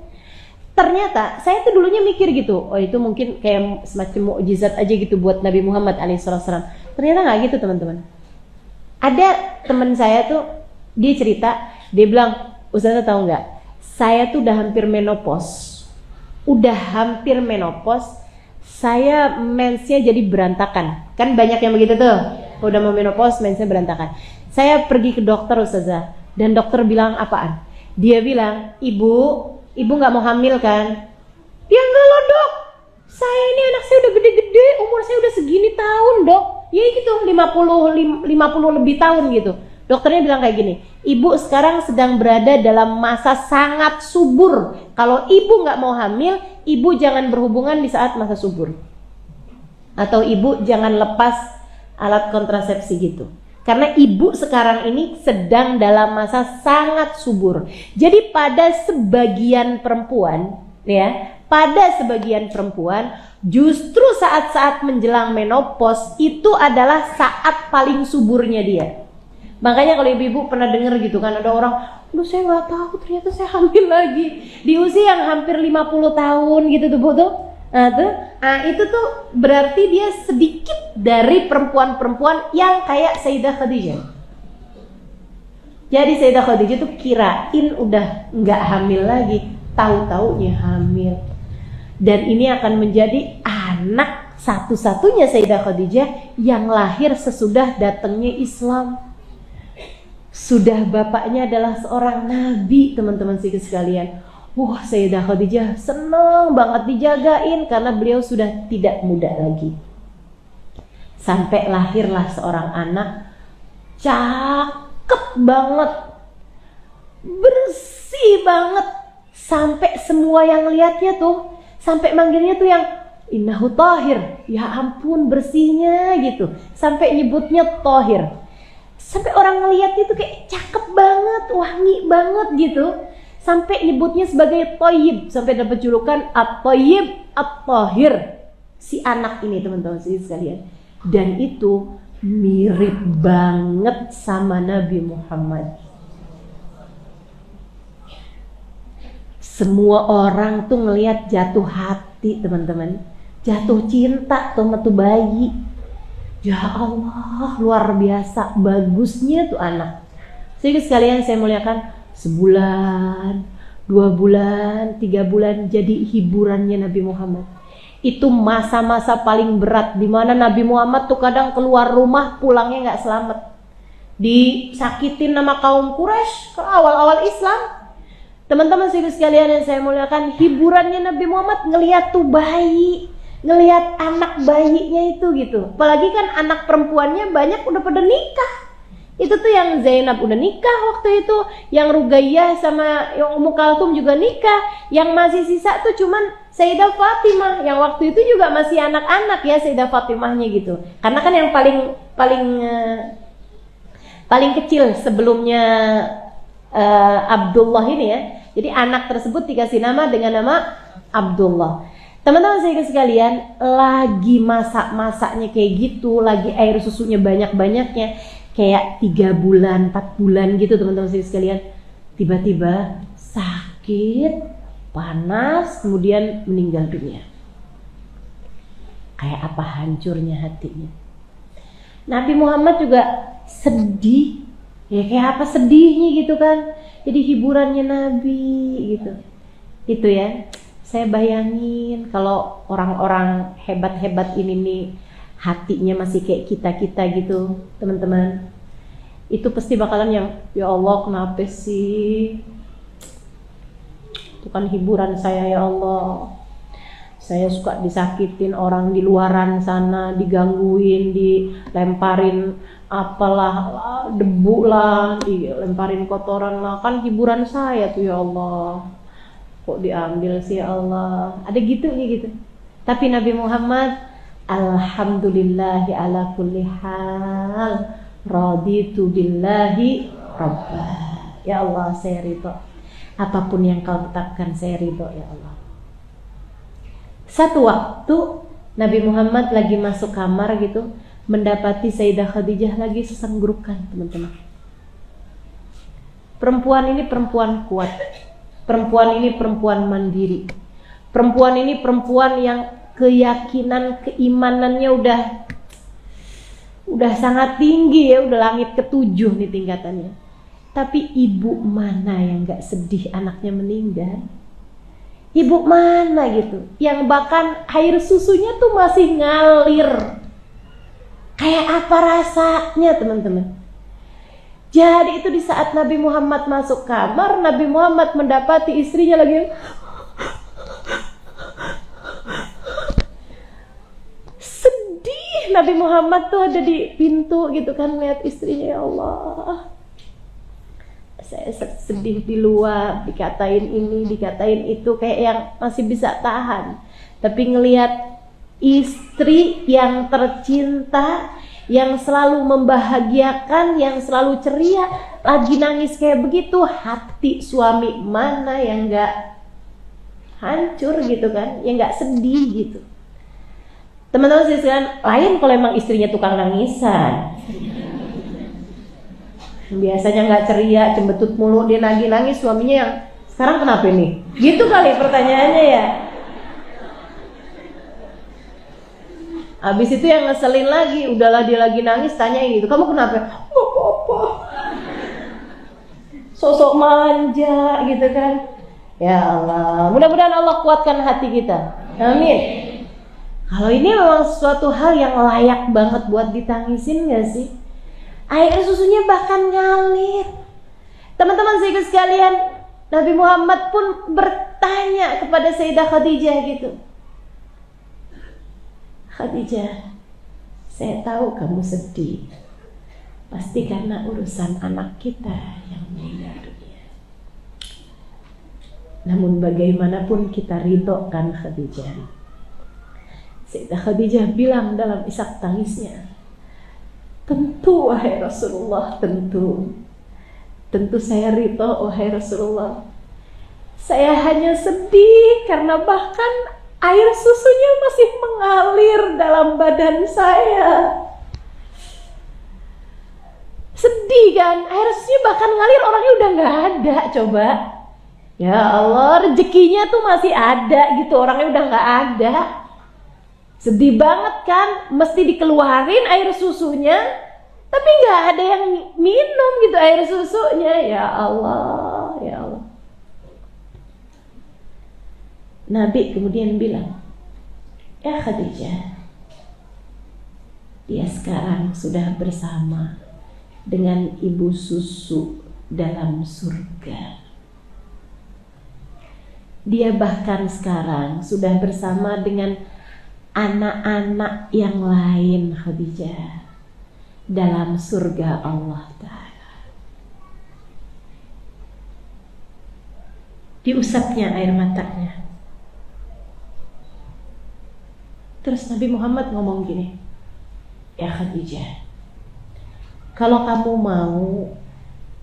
Ternyata saya tuh dulunya mikir gitu, oh itu mungkin kayak semacam mukjizat aja gitu buat Nabi Muhammad alaihissalam. Ternyata nggak gitu teman-teman. Ada teman saya tuh, dia cerita, dia bilang, Ustazah tahu nggak? Saya tuh udah hampir menopause. Saya mensnya jadi berantakan. Kan banyak yang begitu tuh. Udah mau menopause, mensnya berantakan. Saya pergi ke dokter Ustazah, dan dokter bilang apaan? Dia bilang, ibu nggak mau hamil kan? Ya enggak loh dok, saya ini anak saya udah gede-gede, umur saya udah segini tahun dok. Ya gitu, 50 lebih tahun gitu. Dokternya bilang kayak gini, ibu sekarang sedang berada dalam masa sangat subur. Kalau ibu nggak mau hamil, ibu jangan berhubungan di saat masa subur. Atau ibu jangan lepas alat kontrasepsi gitu. Karena ibu sekarang ini sedang dalam masa sangat subur. Jadi pada sebagian perempuan, justru saat-saat menjelang menopause itu adalah saat paling suburnya dia. Makanya kalau ibu-ibu pernah dengar gitu kan, ada orang, "Duh saya nggak tahu ternyata saya hamil lagi." Di usia yang hampir 50 tahun gitu tuh, Bu tuh. Itu tuh berarti dia sedikit dari perempuan-perempuan yang kayak Sayyidah Khadijah. Jadi Sayyidah Khadijah tuh kirain udah nggak hamil lagi, tahu-taunya hamil. Dan ini akan menjadi anak satu-satunya Sayyidah Khadijah yang lahir sesudah datangnya Islam. Sudah bapaknya adalah seorang nabi, teman-teman sekalian. Wah, Sayyidah Khadijah senang banget dijagain karena beliau sudah tidak muda lagi. Sampai lahirlah seorang anak cakep banget, bersih banget, sampai semua yang lihatnya tuh, sampai manggilnya tuh yang innahu tahir, ya ampun bersihnya gitu, sampai nyebutnya tahir. Sampai orang ngelihatnya tuh kayak cakep banget, wangi banget gitu. Sampai nyebutnya sebagai Thayyib, sampai dapat julukan At-Thayyib At-Tahir, si anak ini teman-teman sekalian. Dan itu mirip banget sama Nabi Muhammad. Semua orang tuh ngelihat jatuh hati teman-teman, jatuh cinta sama tuh bayi. Ya Allah, luar biasa bagusnya tuh anak. Jadi sekalian saya muliakan, sebulan, 2 bulan, 3 bulan jadi hiburannya Nabi Muhammad. Itu masa-masa paling berat di mana Nabi Muhammad tuh kadang keluar rumah pulangnya nggak selamat, disakitin nama kaum Quraisy ke awal-awal Islam. Teman-teman sekalian yang saya muliakan, hiburannya Nabi Muhammad ngelihat tuh bayi, ngelihat anak bayinya itu gitu. Apalagi kan anak perempuannya banyak udah pada nikah. Itu tuh yang Zainab udah nikah waktu itu, yang Rugayyah sama yang Ummu Kalthum juga nikah, yang masih sisa tuh cuman Sayyidah Fatimah yang waktu itu juga masih anak-anak ya, Sayyidah Fatimahnya gitu. Karena kan yang paling kecil sebelumnya Abdullah ini ya. Jadi anak tersebut dikasih nama dengan nama Abdullah. Teman-teman sekalian, lagi masak-masaknya kayak gitu, lagi air susunya banyak-banyaknya, kayak 3 bulan, 4 bulan gitu teman-teman sekalian. Tiba-tiba sakit, panas, kemudian meninggal dunia. Kayak apa hancurnya hatinya. Nabi Muhammad juga sedih. Ya kayak apa sedihnya gitu kan. Jadi hiburannya Nabi gitu. Itu ya. Saya bayangin kalau orang-orang hebat-hebat ini nih hatinya masih kayak kita-kita gitu, teman-teman. itu pasti bakalan yang, ya Allah kenapa sih? Itu kan hiburan saya ya Allah. Saya suka disakitin orang di luaran sana, digangguin, dilemparin apalah, debu lah, dilemparin kotoran lah. Kan hiburan saya tuh ya Allah. Kok diambil sih ya Allah? Ada gitu nih gitu. Tapi Nabi Muhammad, alhamdulillahi ala kulli hal, raditu billahi rabbah. Ya Allah, saya ridho. Apapun yang kau tetapkan, saya ridho ya Allah. Satu waktu Nabi Muhammad lagi masuk kamar gitu, mendapati Sayyidah Khadijah lagi sesenggurukan, teman-teman. Perempuan ini perempuan kuat. Perempuan ini perempuan mandiri. Perempuan ini perempuan yang keyakinan, keimanannya udah sangat tinggi ya, udah langit ketujuh nih tingkatannya. Tapi ibu mana yang gak sedih anaknya meninggal? Ibu mana gitu, yang bahkan air susunya tuh masih ngalir. Kayak apa rasanya, teman-teman? Jadi itu di saat Nabi Muhammad masuk kamar, Nabi Muhammad mendapati istrinya lagi sedih. Nabi Muhammad tuh ada di pintu gitu kan, lihat istrinya, ya Allah, saya sedih di luar, dikatain ini, dikatain itu, kayak yang masih bisa tahan. Tapi ngelihat istri yang tercinta, yang selalu membahagiakan, yang selalu ceria, lagi nangis kayak begitu, hati suami mana yang gak hancur gitu kan, yang gak sedih gitu. Teman-teman sekalian, lain kalau emang istrinya tukang nangisan, biasanya nggak ceria, cembetut mulu, dia nangis, suaminya yang sekarang kenapa nih? Gitu kali pertanyaannya ya. Habis itu yang ngeselin lagi, udahlah dia lagi nangis, tanyain gitu, kamu kenapa? Nggak apa-apa. Sosok manja gitu kan. Ya Allah, mudah-mudahan Allah kuatkan hati kita. Amin. Kalau ini memang suatu hal yang layak banget buat ditangisin nggak sih? Air susunya bahkan ngalir. Teman-teman sekalian, Nabi Muhammad pun bertanya kepada Sayyidah Khadijah gitu. Khadijah, saya tahu kamu sedih. Pasti karena urusan anak kita yang meninggal dunia. Namun bagaimanapun kita ridho kan Khadijah. Sayyidah Khadijah bilang dalam isak tangisnya, tentu wahai Rasulullah, tentu saya ridho wahai Rasulullah. Saya hanya sedih karena bahkan air susunya masih mengalir dalam badan saya. Sedih kan, air susunya bahkan ngalir, orangnya udah gak ada. Coba, ya Allah, rezekinya tuh masih ada gitu, orangnya udah gak ada. Sedih banget kan, mesti dikeluarin air susunya, tapi nggak ada yang minum gitu air susunya. Ya Allah, ya Allah. Nabi kemudian bilang, ya Khadijah, dia sekarang sudah bersama dengan ibu susu dalam surga. Dia bahkan sekarang sudah bersama dengan anak-anak yang lain, Khadijah, dalam surga Allah Ta'ala. Diusapnya air matanya. Terus Nabi Muhammad ngomong gini, ya Khadijah, kalau kamu mau,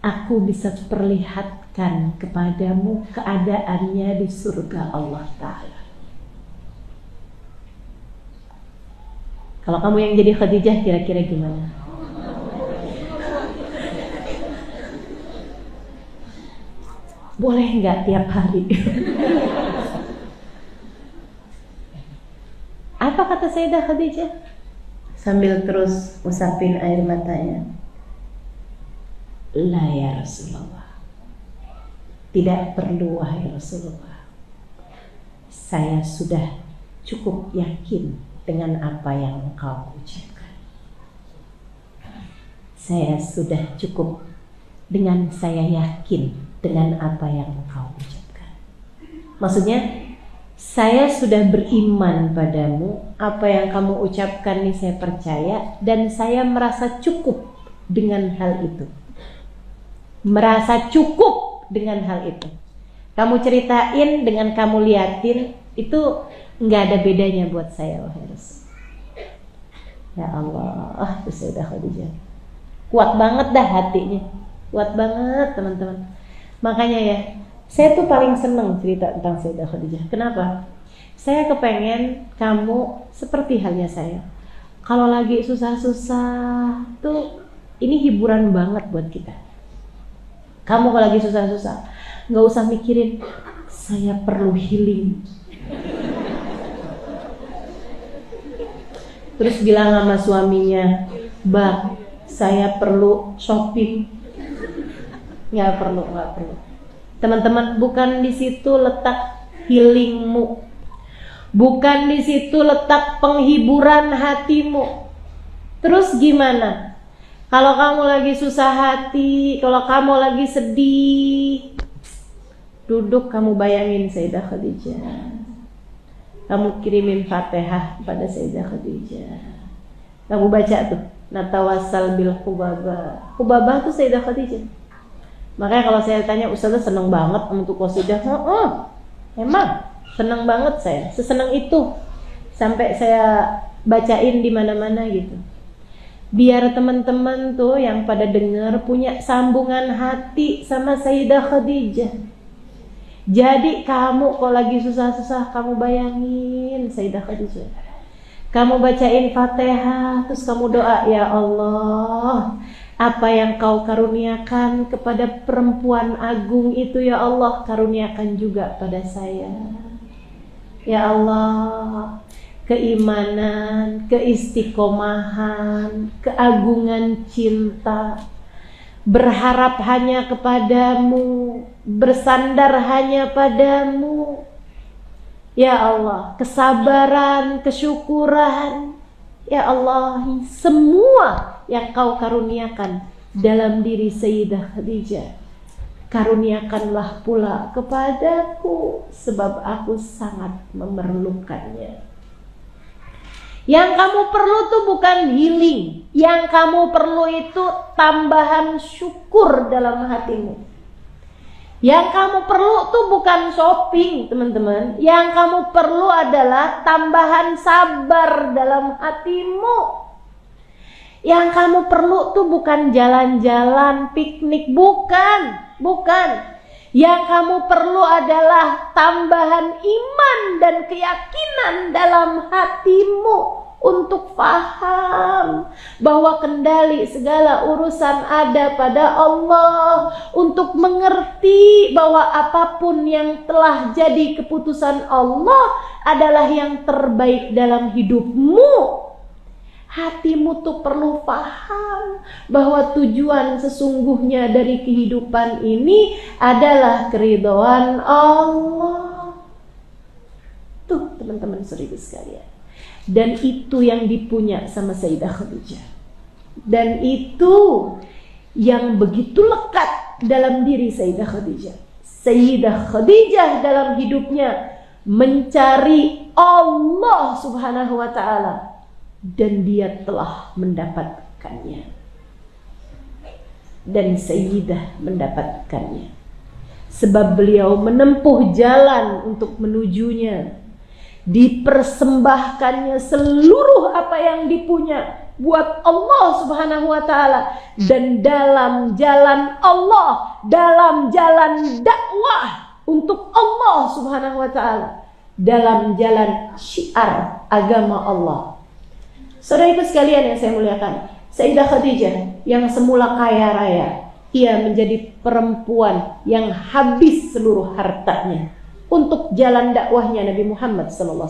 aku bisa perlihatkan kepadamu keadaannya di surga Allah Ta'ala. Kalau kamu yang jadi Khadijah, kira-kira gimana? Boleh nggak tiap hari? Apa kata Sayyidah Khadijah? Sambil terus usapin air matanya. La ya Rasulullah, tidak perlu wahai Rasulullah. Saya sudah cukup yakin dengan apa yang engkau ucapkan. saya sudah cukup dengan saya yakin dengan apa yang engkau ucapkan. Maksudnya, saya sudah beriman padamu, apa yang kamu ucapkan ini saya percaya, dan saya merasa cukup dengan hal itu. Merasa cukup dengan hal itu. Kamu ceritain dengan kamu liatin, itu nggak ada bedanya buat saya, wahai Rasul. Ya Allah, itu Sayyidah Khadijah. Kuat banget dah hatinya, kuat banget teman-teman. Makanya ya, saya tuh paling seneng cerita tentang Sayyidah Khadijah. Kenapa? Saya kepengen kamu seperti halnya saya. Kalau lagi susah-susah tuh, ini hiburan banget buat kita. Kamu kalau lagi susah-susah, nggak usah mikirin saya perlu healing. Terus bilang sama suaminya, Bang, saya perlu shopping. Nggak perlu. Teman-teman, bukan di situ letak healingmu. Bukan di situ letak penghiburan hatimu. Terus gimana? Kalau kamu lagi susah hati, kalau kamu lagi sedih, duduk kamu bayangin Sayyidah Khadijah. Kamu kirimin Fatihah pada Sayyidah Khadijah. Kamu baca tuh, Natawassal bil Hubabah. Hubabah tuh Sayyidah Khadijah. Makanya kalau saya tanya, Ustazah seneng banget untuk qasidah. Emang seneng banget saya. Seseneng itu sampai saya bacain di mana-mana gitu. Biar teman-teman tuh yang pada dengar punya sambungan hati sama Sayyidah Khadijah. Jadi kamu kalau lagi susah-susah, kamu bayangin Sayyidah Khadijah. Kamu bacain Fatihah, terus kamu doa, ya Allah, apa yang kau karuniakan kepada perempuan agung itu, ya Allah, karuniakan juga pada saya. Ya Allah, keimanan, keistiqomahan, keagungan cinta, berharap hanya kepadamu, bersandar hanya padamu. Ya Allah, kesabaran, kesyukuran, ya Allah, semua yang kau karuniakan dalam diri Sayyidah Khadijah, karuniakanlah pula kepadaku, sebab aku sangat memerlukannya. Yang kamu perlu tuh bukan healing, yang kamu perlu itu tambahan syukur dalam hatimu. Yang kamu perlu tuh bukan shopping, teman-teman. Yang kamu perlu adalah tambahan sabar dalam hatimu. Yang kamu perlu tuh bukan jalan-jalan, piknik, bukan. Yang kamu perlu adalah tambahan iman dan keyakinan dalam hatimu untuk paham bahwa kendali segala urusan ada pada Allah, untuk mengerti bahwa apapun yang telah jadi keputusan Allah adalah yang terbaik dalam hidupmu. Hatimu tuh perlu paham bahwa tujuan sesungguhnya dari kehidupan ini adalah keridhaan Allah. Tuh teman-teman saudara sekalian. Dan itu yang dipunya sama Sayyidah Khadijah. Dan itu yang begitu lekat dalam diri Sayyidah Khadijah. Sayyidah Khadijah dalam hidupnya mencari Allah Subhanahu wa ta'ala. Dan dia telah mendapatkannya. Dan Sayyidah mendapatkannya. Sebab beliau menempuh jalan untuk menujunya. Dipersembahkannya seluruh apa yang dipunya buat Allah Subhanahu wa ta'ala. Dan dalam jalan Allah, dalam jalan dakwah untuk Allah Subhanahu wa ta'ala, dalam jalan syiar agama Allah. Saudara-saudara sekalian yang saya muliakan, Sayyidah Khadijah yang semula kaya raya, ia menjadi perempuan yang habis seluruh hartanya untuk jalan dakwahnya Nabi Muhammad SAW.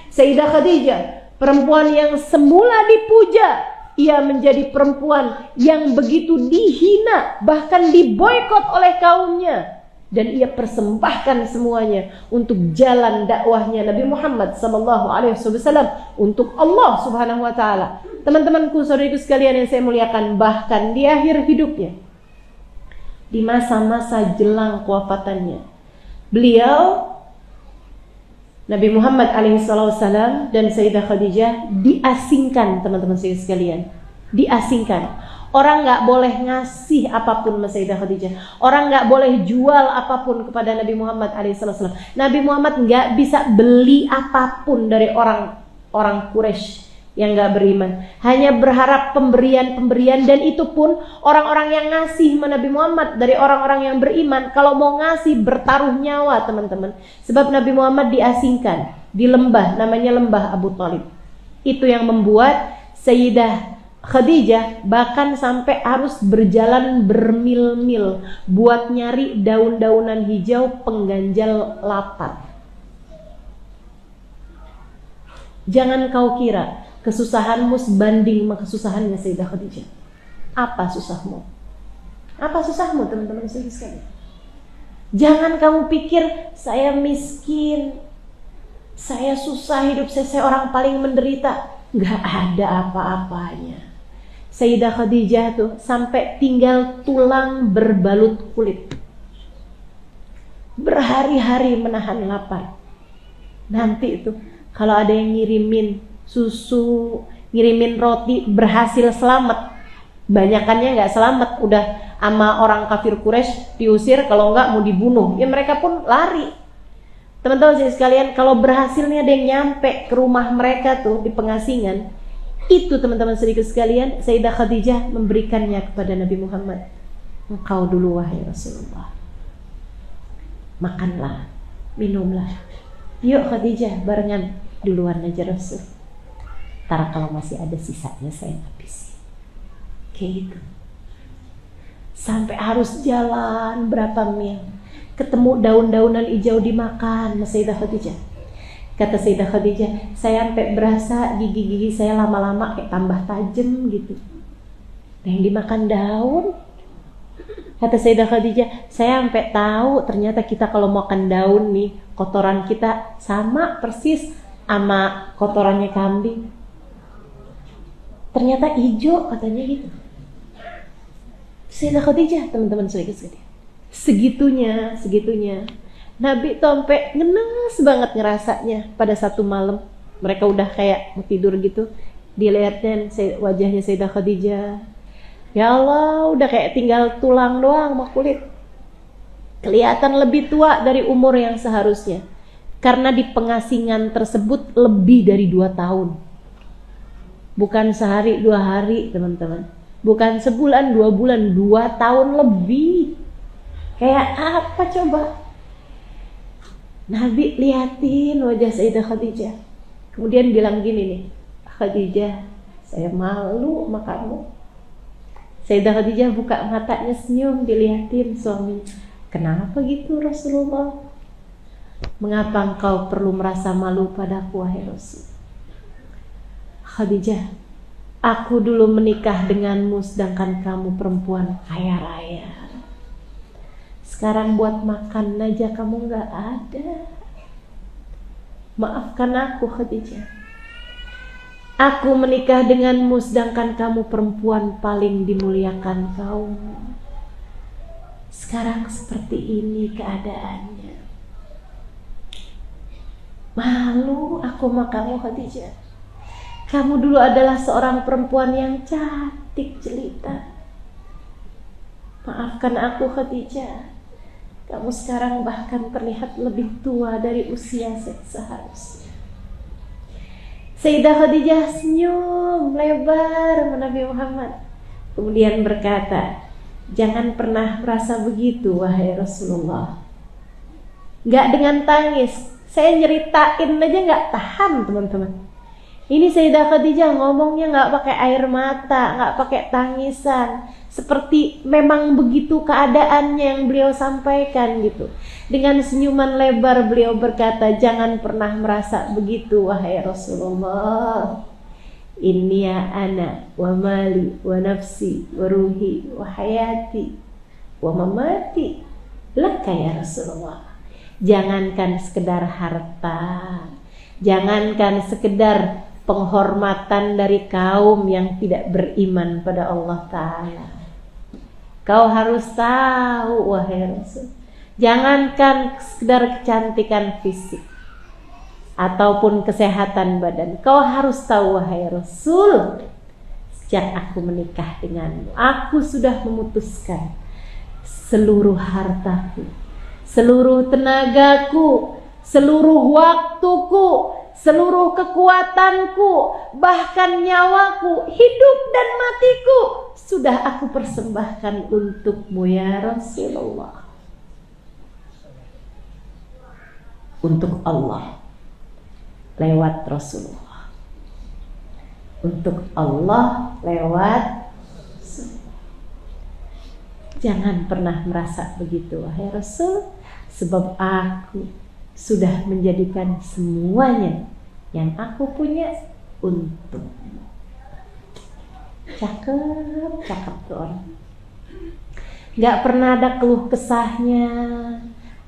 Sayyidah Khadijah, perempuan yang semula dipuja, ia menjadi perempuan yang begitu dihina, bahkan diboikot oleh kaumnya. dan ia persembahkan semuanya untuk jalan dakwahnya Nabi Muhammad sallallahu alaihi wasallam untuk Allah Subhanahu wa taala. Teman-temanku, saudariku sekalian yang saya muliakan, bahkan di akhir hidupnya, di masa-masa jelang kewafatannya, beliau Nabi Muhammad alaihissalam dan Sayyidah Khadijah diasingkan, teman-teman sekalian, diasingkan. Orang nggak boleh ngasih apapun sama Sayyidah Khadijah. Orang nggak boleh jual apapun kepada Nabi Muhammad alaihissalam. Nabi Muhammad nggak bisa beli apapun dari orang Quraisy yang nggak beriman. Hanya berharap pemberian, dan itu pun orang-orang yang ngasih sama Nabi Muhammad dari orang-orang yang beriman, kalau mau ngasih bertaruh nyawa, teman-teman. Sebab Nabi Muhammad diasingkan di lembah, namanya lembah Abu Thalib. Itu yang membuat Sayyidah Khadijah bahkan sampai harus berjalan bermil-mil buat nyari daun-daunan hijau pengganjal lapar. Jangan kau kira kesusahanmu sebanding sama kesusahannya Sayyidah Khadijah. Apa susahmu? Apa susahmu, teman-teman sekalian? Jangan kamu pikir saya miskin, saya susah hidup, saya orang paling menderita. Gak ada apa-apanya. Sayyidah Khadijah tuh sampai tinggal tulang berbalut kulit, berhari-hari menahan lapar. Nanti itu kalau ada yang ngirimin susu, ngirimin roti, berhasil selamat. Banyakannya nggak selamat, udah sama orang kafir Quraisy diusir, kalau nggak mau dibunuh. Ya mereka pun lari. Teman-teman sekalian, kalau berhasilnya ada yang nyampe ke rumah mereka tuh di pengasingan, itu teman-teman sedikit sekalian, Sayyidah Khadijah memberikannya kepada Nabi Muhammad. Engkau dulu wahai Rasulullah, makanlah, minumlah. Yuk Khadijah, barengan duluan aja Rasul. Ntar kalau masih ada sisanya saya habis. Kayak gitu. Sampai harus jalan berapa mil, ketemu daun-daunan hijau dimakan Sayyidah Khadijah. Kata Sayyidah Khadijah, saya sampai berasa gigi-gigi saya lama-lama kayak tambah tajam gitu. Yang dimakan daun. Kata Sayyidah Khadijah, saya sampai tahu ternyata kita kalau makan daun nih, kotoran kita sama persis sama kotorannya kambing. Ternyata hijau katanya gitu. Sayyidah Khadijah, teman-teman sekalian. Segitunya. Nabi tuh sampai ngenes banget ngerasanya pada satu malam. Mereka udah kayak mau tidur gitu. Dilihatin wajahnya Sayyidah Khadijah. Ya Allah, udah kayak tinggal tulang doang sama kulit. Kelihatan lebih tua dari umur yang seharusnya. Karena di pengasingan tersebut lebih dari 2 tahun. Bukan sehari 2 hari, teman-teman. Bukan sebulan 2 bulan, 2 tahun lebih. Kayak apa coba? Nabi liatin wajah Sayyidah Khadijah, kemudian bilang gini nih, Khadijah, saya malu sama kamu. Sayyidah Khadijah buka matanya, senyum, diliatin suami. Kenapa gitu Rasulullah? Mengapa engkau perlu merasa malu padaku wahai Rasul? Khadijah, aku dulu menikah denganmu sedangkan kamu perempuan kaya raya. Sekarang buat makan aja kamu gak ada. Maafkan aku Khadijah. Aku menikah denganmu sedangkan kamu perempuan paling dimuliakan kaum. Sekarang seperti ini keadaannya. Malu aku sama kamu Khadijah. Kamu dulu adalah seorang perempuan yang cantik jelita. Maafkan aku Khadijah. Kamu sekarang bahkan terlihat lebih tua dari usia seharusnya. Sayyidah Khadijah senyum lebar sama Nabi Muhammad. Kemudian berkata, jangan pernah merasa begitu wahai Rasulullah. Gak dengan tangis. Saya nyeritain aja gak tahan teman-teman. Ini Sayyidah Khadijah ngomongnya gak pakai air mata, gak pakai tangisan. Seperti memang begitu keadaannya yang beliau sampaikan gitu. Dengan senyuman lebar beliau berkata, jangan pernah merasa begitu wahai Rasulullah. Inni ya ana wa mali wa nafsi wa ruhi wa hayati wa mamati laka ya Rasulullah. Jangankan sekedar harta, jangankan sekedar penghormatan dari kaum yang tidak beriman pada Allah Ta'ala. Kau harus tahu wahai Rasul, jangankan sekedar kecantikan fisik ataupun kesehatan badan, kau harus tahu wahai Rasul, sejak aku menikah denganmu, aku sudah memutuskan seluruh hartaku, seluruh tenagaku, seluruh waktuku, seluruh kekuatanku, bahkan nyawaku, hidup dan matiku sudah aku persembahkan untukmu ya Rasulullah. Untuk Allah lewat Rasulullah, untuk Allah lewat Rasulullah. Jangan pernah merasa begitu wahai Rasul, sebab aku sudah menjadikan semuanya yang aku punya untukmu. Cakep tuh orang. Gak pernah ada keluh kesahnya,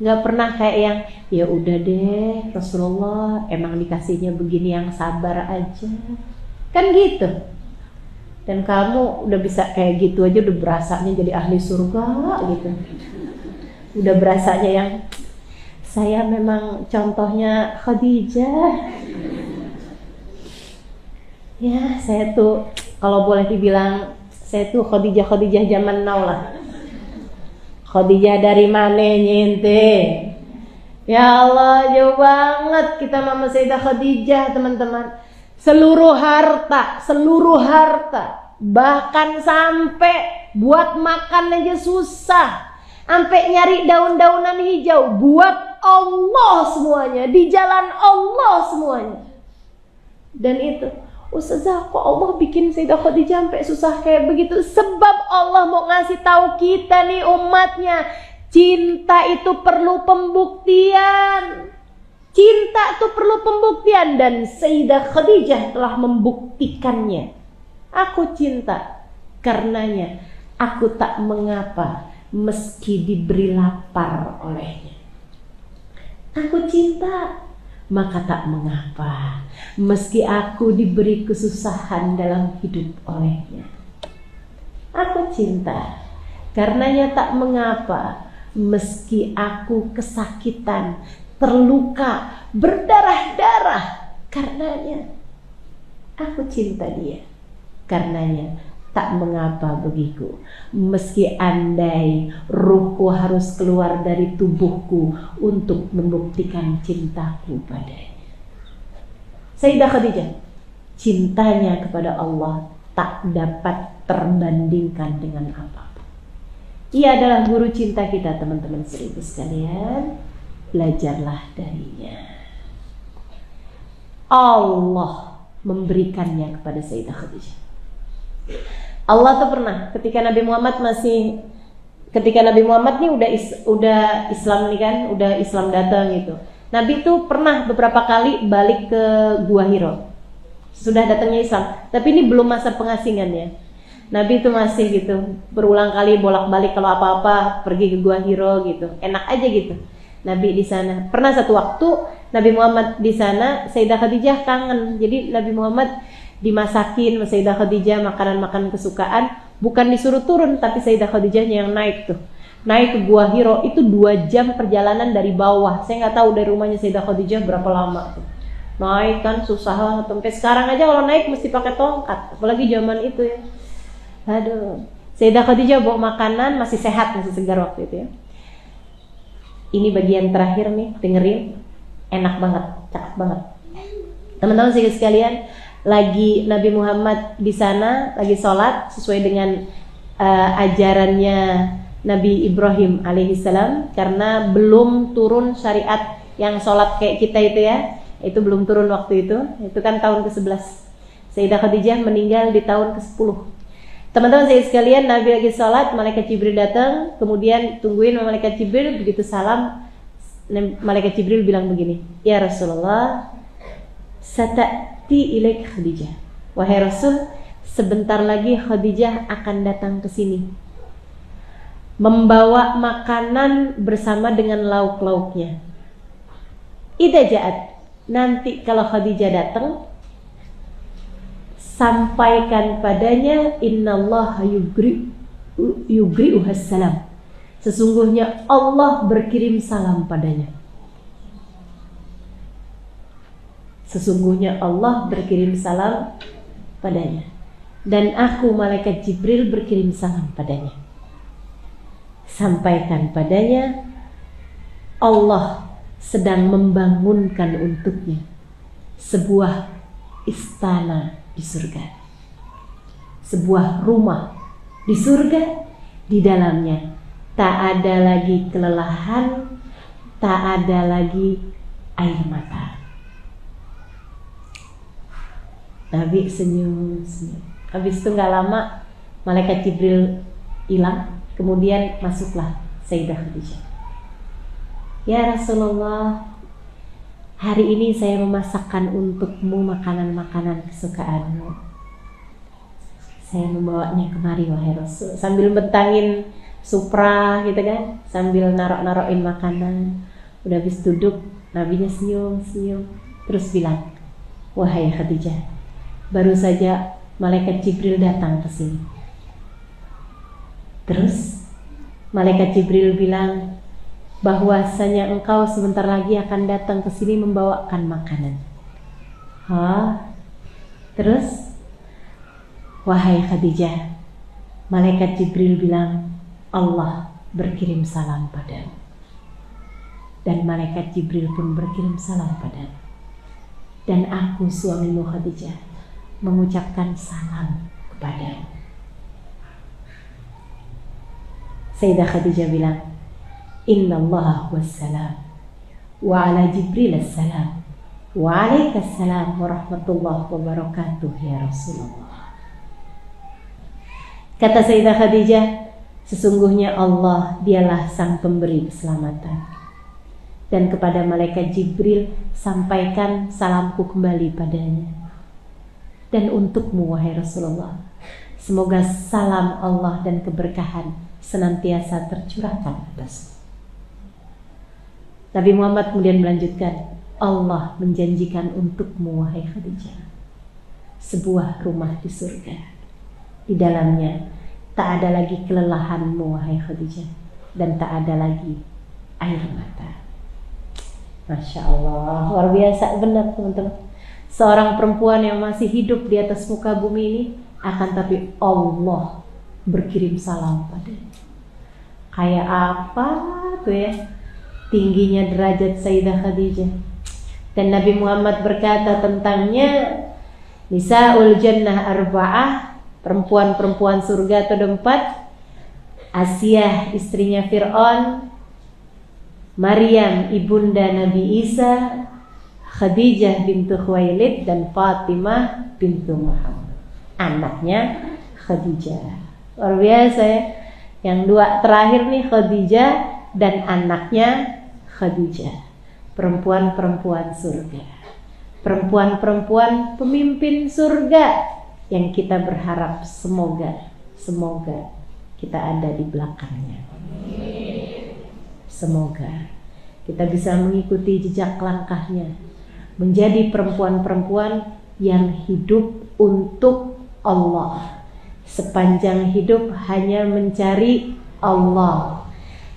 gak pernah kayak yang ya udah deh Rasulullah emang dikasihnya begini, yang sabar aja, kan gitu. Dan kamu udah bisa kayak gitu aja udah berasanya jadi ahli surga gitu. Udah berasanya yang saya memang contohnya Khadijah. Ya saya tuh kalau boleh dibilang saya tuh Khadijah zaman now lah. Khadijah dari mana nyente? Ya Allah, jauh banget kita Mama Sayyidah Khadijah, teman-teman. Seluruh harta, bahkan sampai buat makan aja susah. Sampai nyari daun-daunan hijau buat Allah semuanya, di jalan Allah semuanya. Dan itu, Ustazah kok Allah bikin Sayyidah Khadijah sampai susah kayak begitu? Sebab Allah mau ngasih tahu kita nih umatnya, cinta itu perlu pembuktian. Cinta itu perlu pembuktian dan Sayyidah Khadijah telah membuktikannya. Aku cinta karenanya aku tak mengapa meski diberi lapar olehnya. Aku cinta maka tak mengapa meski aku diberi kesusahan dalam hidup olehnya. Aku cinta karenanya tak mengapa meski aku kesakitan, terluka, berdarah-darah karenanya. Aku cinta dia karenanya tak mengapa bagiku meski andai ruhku harus keluar dari tubuhku untuk membuktikan cintaku padanya. Sayyidah Khadijah, cintanya kepada Allah tak dapat terbandingkan dengan apapun. Ia adalah guru cinta kita teman-teman seribu sekalian. Belajarlah darinya. Allah memberikannya kepada Sayyidah Khadijah. Allah tuh pernah ketika Nabi Muhammad nih udah Islam nih kan, udah Islam datang gitu. Nabi tuh pernah beberapa kali balik ke Gua Hiro. Sudah datangnya Islam, tapi ini belum masa pengasingannya. Nabi tuh masih gitu, berulang kali bolak-balik kalau apa-apa pergi ke Gua Hiro gitu. Enak aja gitu. Nabi di sana. Pernah satu waktu Nabi Muhammad di sana, Sayyidah Khadijah kangen. Jadi Nabi Muhammad dimasakin sama Sayyidah Khadijah makanan-makanan kesukaan, bukan disuruh turun tapi Sayyidah Khadijahnya yang naik tuh. Naik ke Gua Hiro itu 2 jam perjalanan dari bawah. Saya nggak tahu dari rumahnya Sayyidah Khadijah berapa lama tuh. Naik kan susah banget. Sampai sekarang aja kalau naik mesti pakai tongkat, apalagi zaman itu ya. Aduh. Sayyidah Khadijah bawa makanan, masih sehat, masih segar waktu itu ya. Ini bagian terakhir nih, dengerin. Enak banget, cakep banget. Teman-teman sekalian, lagi Nabi Muhammad di sana lagi sholat sesuai dengan ajarannya Nabi Ibrahim alaihissalam, karena belum turun syariat yang sholat kayak kita itu ya, itu belum turun waktu itu kan tahun ke-11. Sayyidah Khadijah meninggal di tahun ke-10. Teman-teman saya sekalian, Nabi lagi sholat, malaikat Jibril datang, kemudian tungguin malaikat Jibril, begitu salam, malaikat Jibril bilang begini, ya Rasulullah, sata'ti ilaik Khadijah. Wahai Rasul, sebentar lagi Khadijah akan datang ke sini. membawa makanan bersama dengan lauk-lauknya. Idza ja'at, nanti kalau Khadijah datang, sampaikan padanya innallaha yugri'uhas salam. Sesungguhnya Allah berkirim salam padanya. Sesungguhnya Allah berkirim salam padanya. Dan aku malaikat Jibril berkirim salam padanya. Sampaikan padanya Allah sedang membangunkan untuknya sebuah istana di surga, sebuah rumah di surga. Di dalamnya tak ada lagi kelelahan, tak ada lagi air mata. Nabi senyum. Habis itu gak lama malaikat Jibril hilang. Kemudian masuklah Sayyidah Khadijah. Ya Rasulullah, hari ini saya memasakkan untukmu makanan-makanan kesukaanmu. Saya membawanya kemari wahai Rasul. Sambil bentangin supra gitu kan, sambil narok-narokin makanan. Udah habis duduk, Nabinya senyum-senyum, terus bilang, wahai Khadijah, baru saja malaikat Jibril datang ke sini. Terus malaikat Jibril bilang bahwasanya engkau sebentar lagi akan datang ke sini membawakan makanan. Terus wahai Khadijah, malaikat Jibril bilang Allah berkirim salam padamu. Dan malaikat Jibril pun berkirim salam padamu. Dan aku suamimu Khadijah mengucapkan salam kepadamu. Sayyidah Khadijah bilang, Innallaha wassalam wa ala Jibril assalam wa alaikassalam wa rahmatullahi wa barakatuh ya Rasulullah. Kata Sayyidah Khadijah, sesungguhnya Allah dialah sang pemberi keselamatan. Dan kepada malaikat Jibril sampaikan salamku kembali padanya. Dan untukmu wahai Rasulullah, semoga salam Allah dan keberkahan senantiasa tercurahkan atasmu. Nabi Muhammad kemudian melanjutkan, Allah menjanjikan untukmu wahai Khadijah sebuah rumah di surga. Di dalamnya tak ada lagi kelelahanmu wahai Khadijah, dan tak ada lagi air mata. Masya Allah, luar biasa benar teman-teman. Seorang perempuan yang masih hidup di atas muka bumi ini, akan tapi Allah berkirim salam padanya. Kayak apa tuh ya tingginya derajat Sayyidah Khadijah. Dan Nabi Muhammad berkata tentangnya, Nisaul Jannah arba'ah, perempuan-perempuan surga itu 4. Asiyah istrinya Fir'aun, Maryam ibunda Nabi Isa, Khadijah bintu Khuwailid, dan Fatimah bintu Muhammad, anaknya Khadijah. Luar biasa ya. Yang 2 terakhir nih Khadijah dan anaknya Khadijah. Perempuan-perempuan surga, perempuan-perempuan pemimpin surga yang kita berharap semoga kita ada di belakangnya. Semoga kita bisa mengikuti jejak langkahnya, menjadi perempuan-perempuan yang hidup untuk Allah, sepanjang hidup hanya mencari Allah,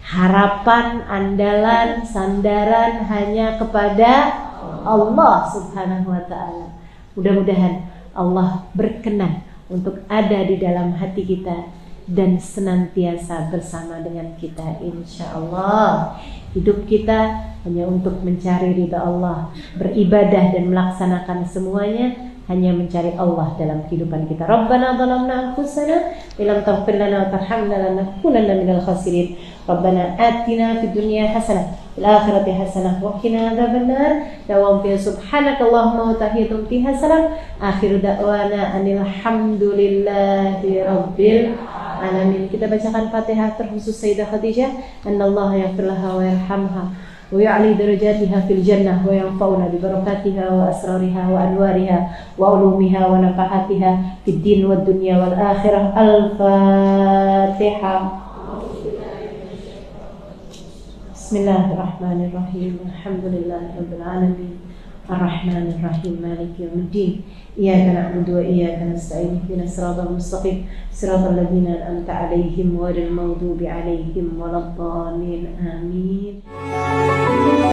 harapan, andalan, sandaran hanya kepada Allah Subhanahu wa ta'ala. Mudah-mudahan Allah berkenan untuk ada di dalam hati kita dan senantiasa bersama dengan kita, insya Allah. Hidup kita hanya untuk mencari ridha Allah, beribadah dan melaksanakan semuanya hanya mencari Allah dalam kehidupan kita. Rabbana dhalamna anfusana wa lam taghfir lana wa tarhamna lanakunanna minal khasirin. Rabbana atina fid dunya hasanah fil akhirati hasanah wa qina adzabannar. Dawam fi subhanakallahumma wa tahiyatum fiha salam. Akhir da'wana anil hamdulillahi rabbil alamin. Kita bacakan Fatihah terkhusus Sayyidah Khadijah. Annallaha yaghfir laha wa yarhamha wa ya'li darajatiha fil jannah wa yanfa'una bi barakatiha wa asrariha wa anwariha wa ulumiha wa nafahatiha fid din wad dunya wal akhirah. Al-Fatihah. Bismillahirrahmanirrahim. Alhamdulillahirabbil alamin. Arrahmanir rahim. Maliki yaumiddin. Iyyaka na'budu wa iyyaka nasta'in. Ihdinas siratal mustaqim. Siratal ladzina an'amta 'alaihim ghairil maghdubi 'alaihim waladdallin. Amin.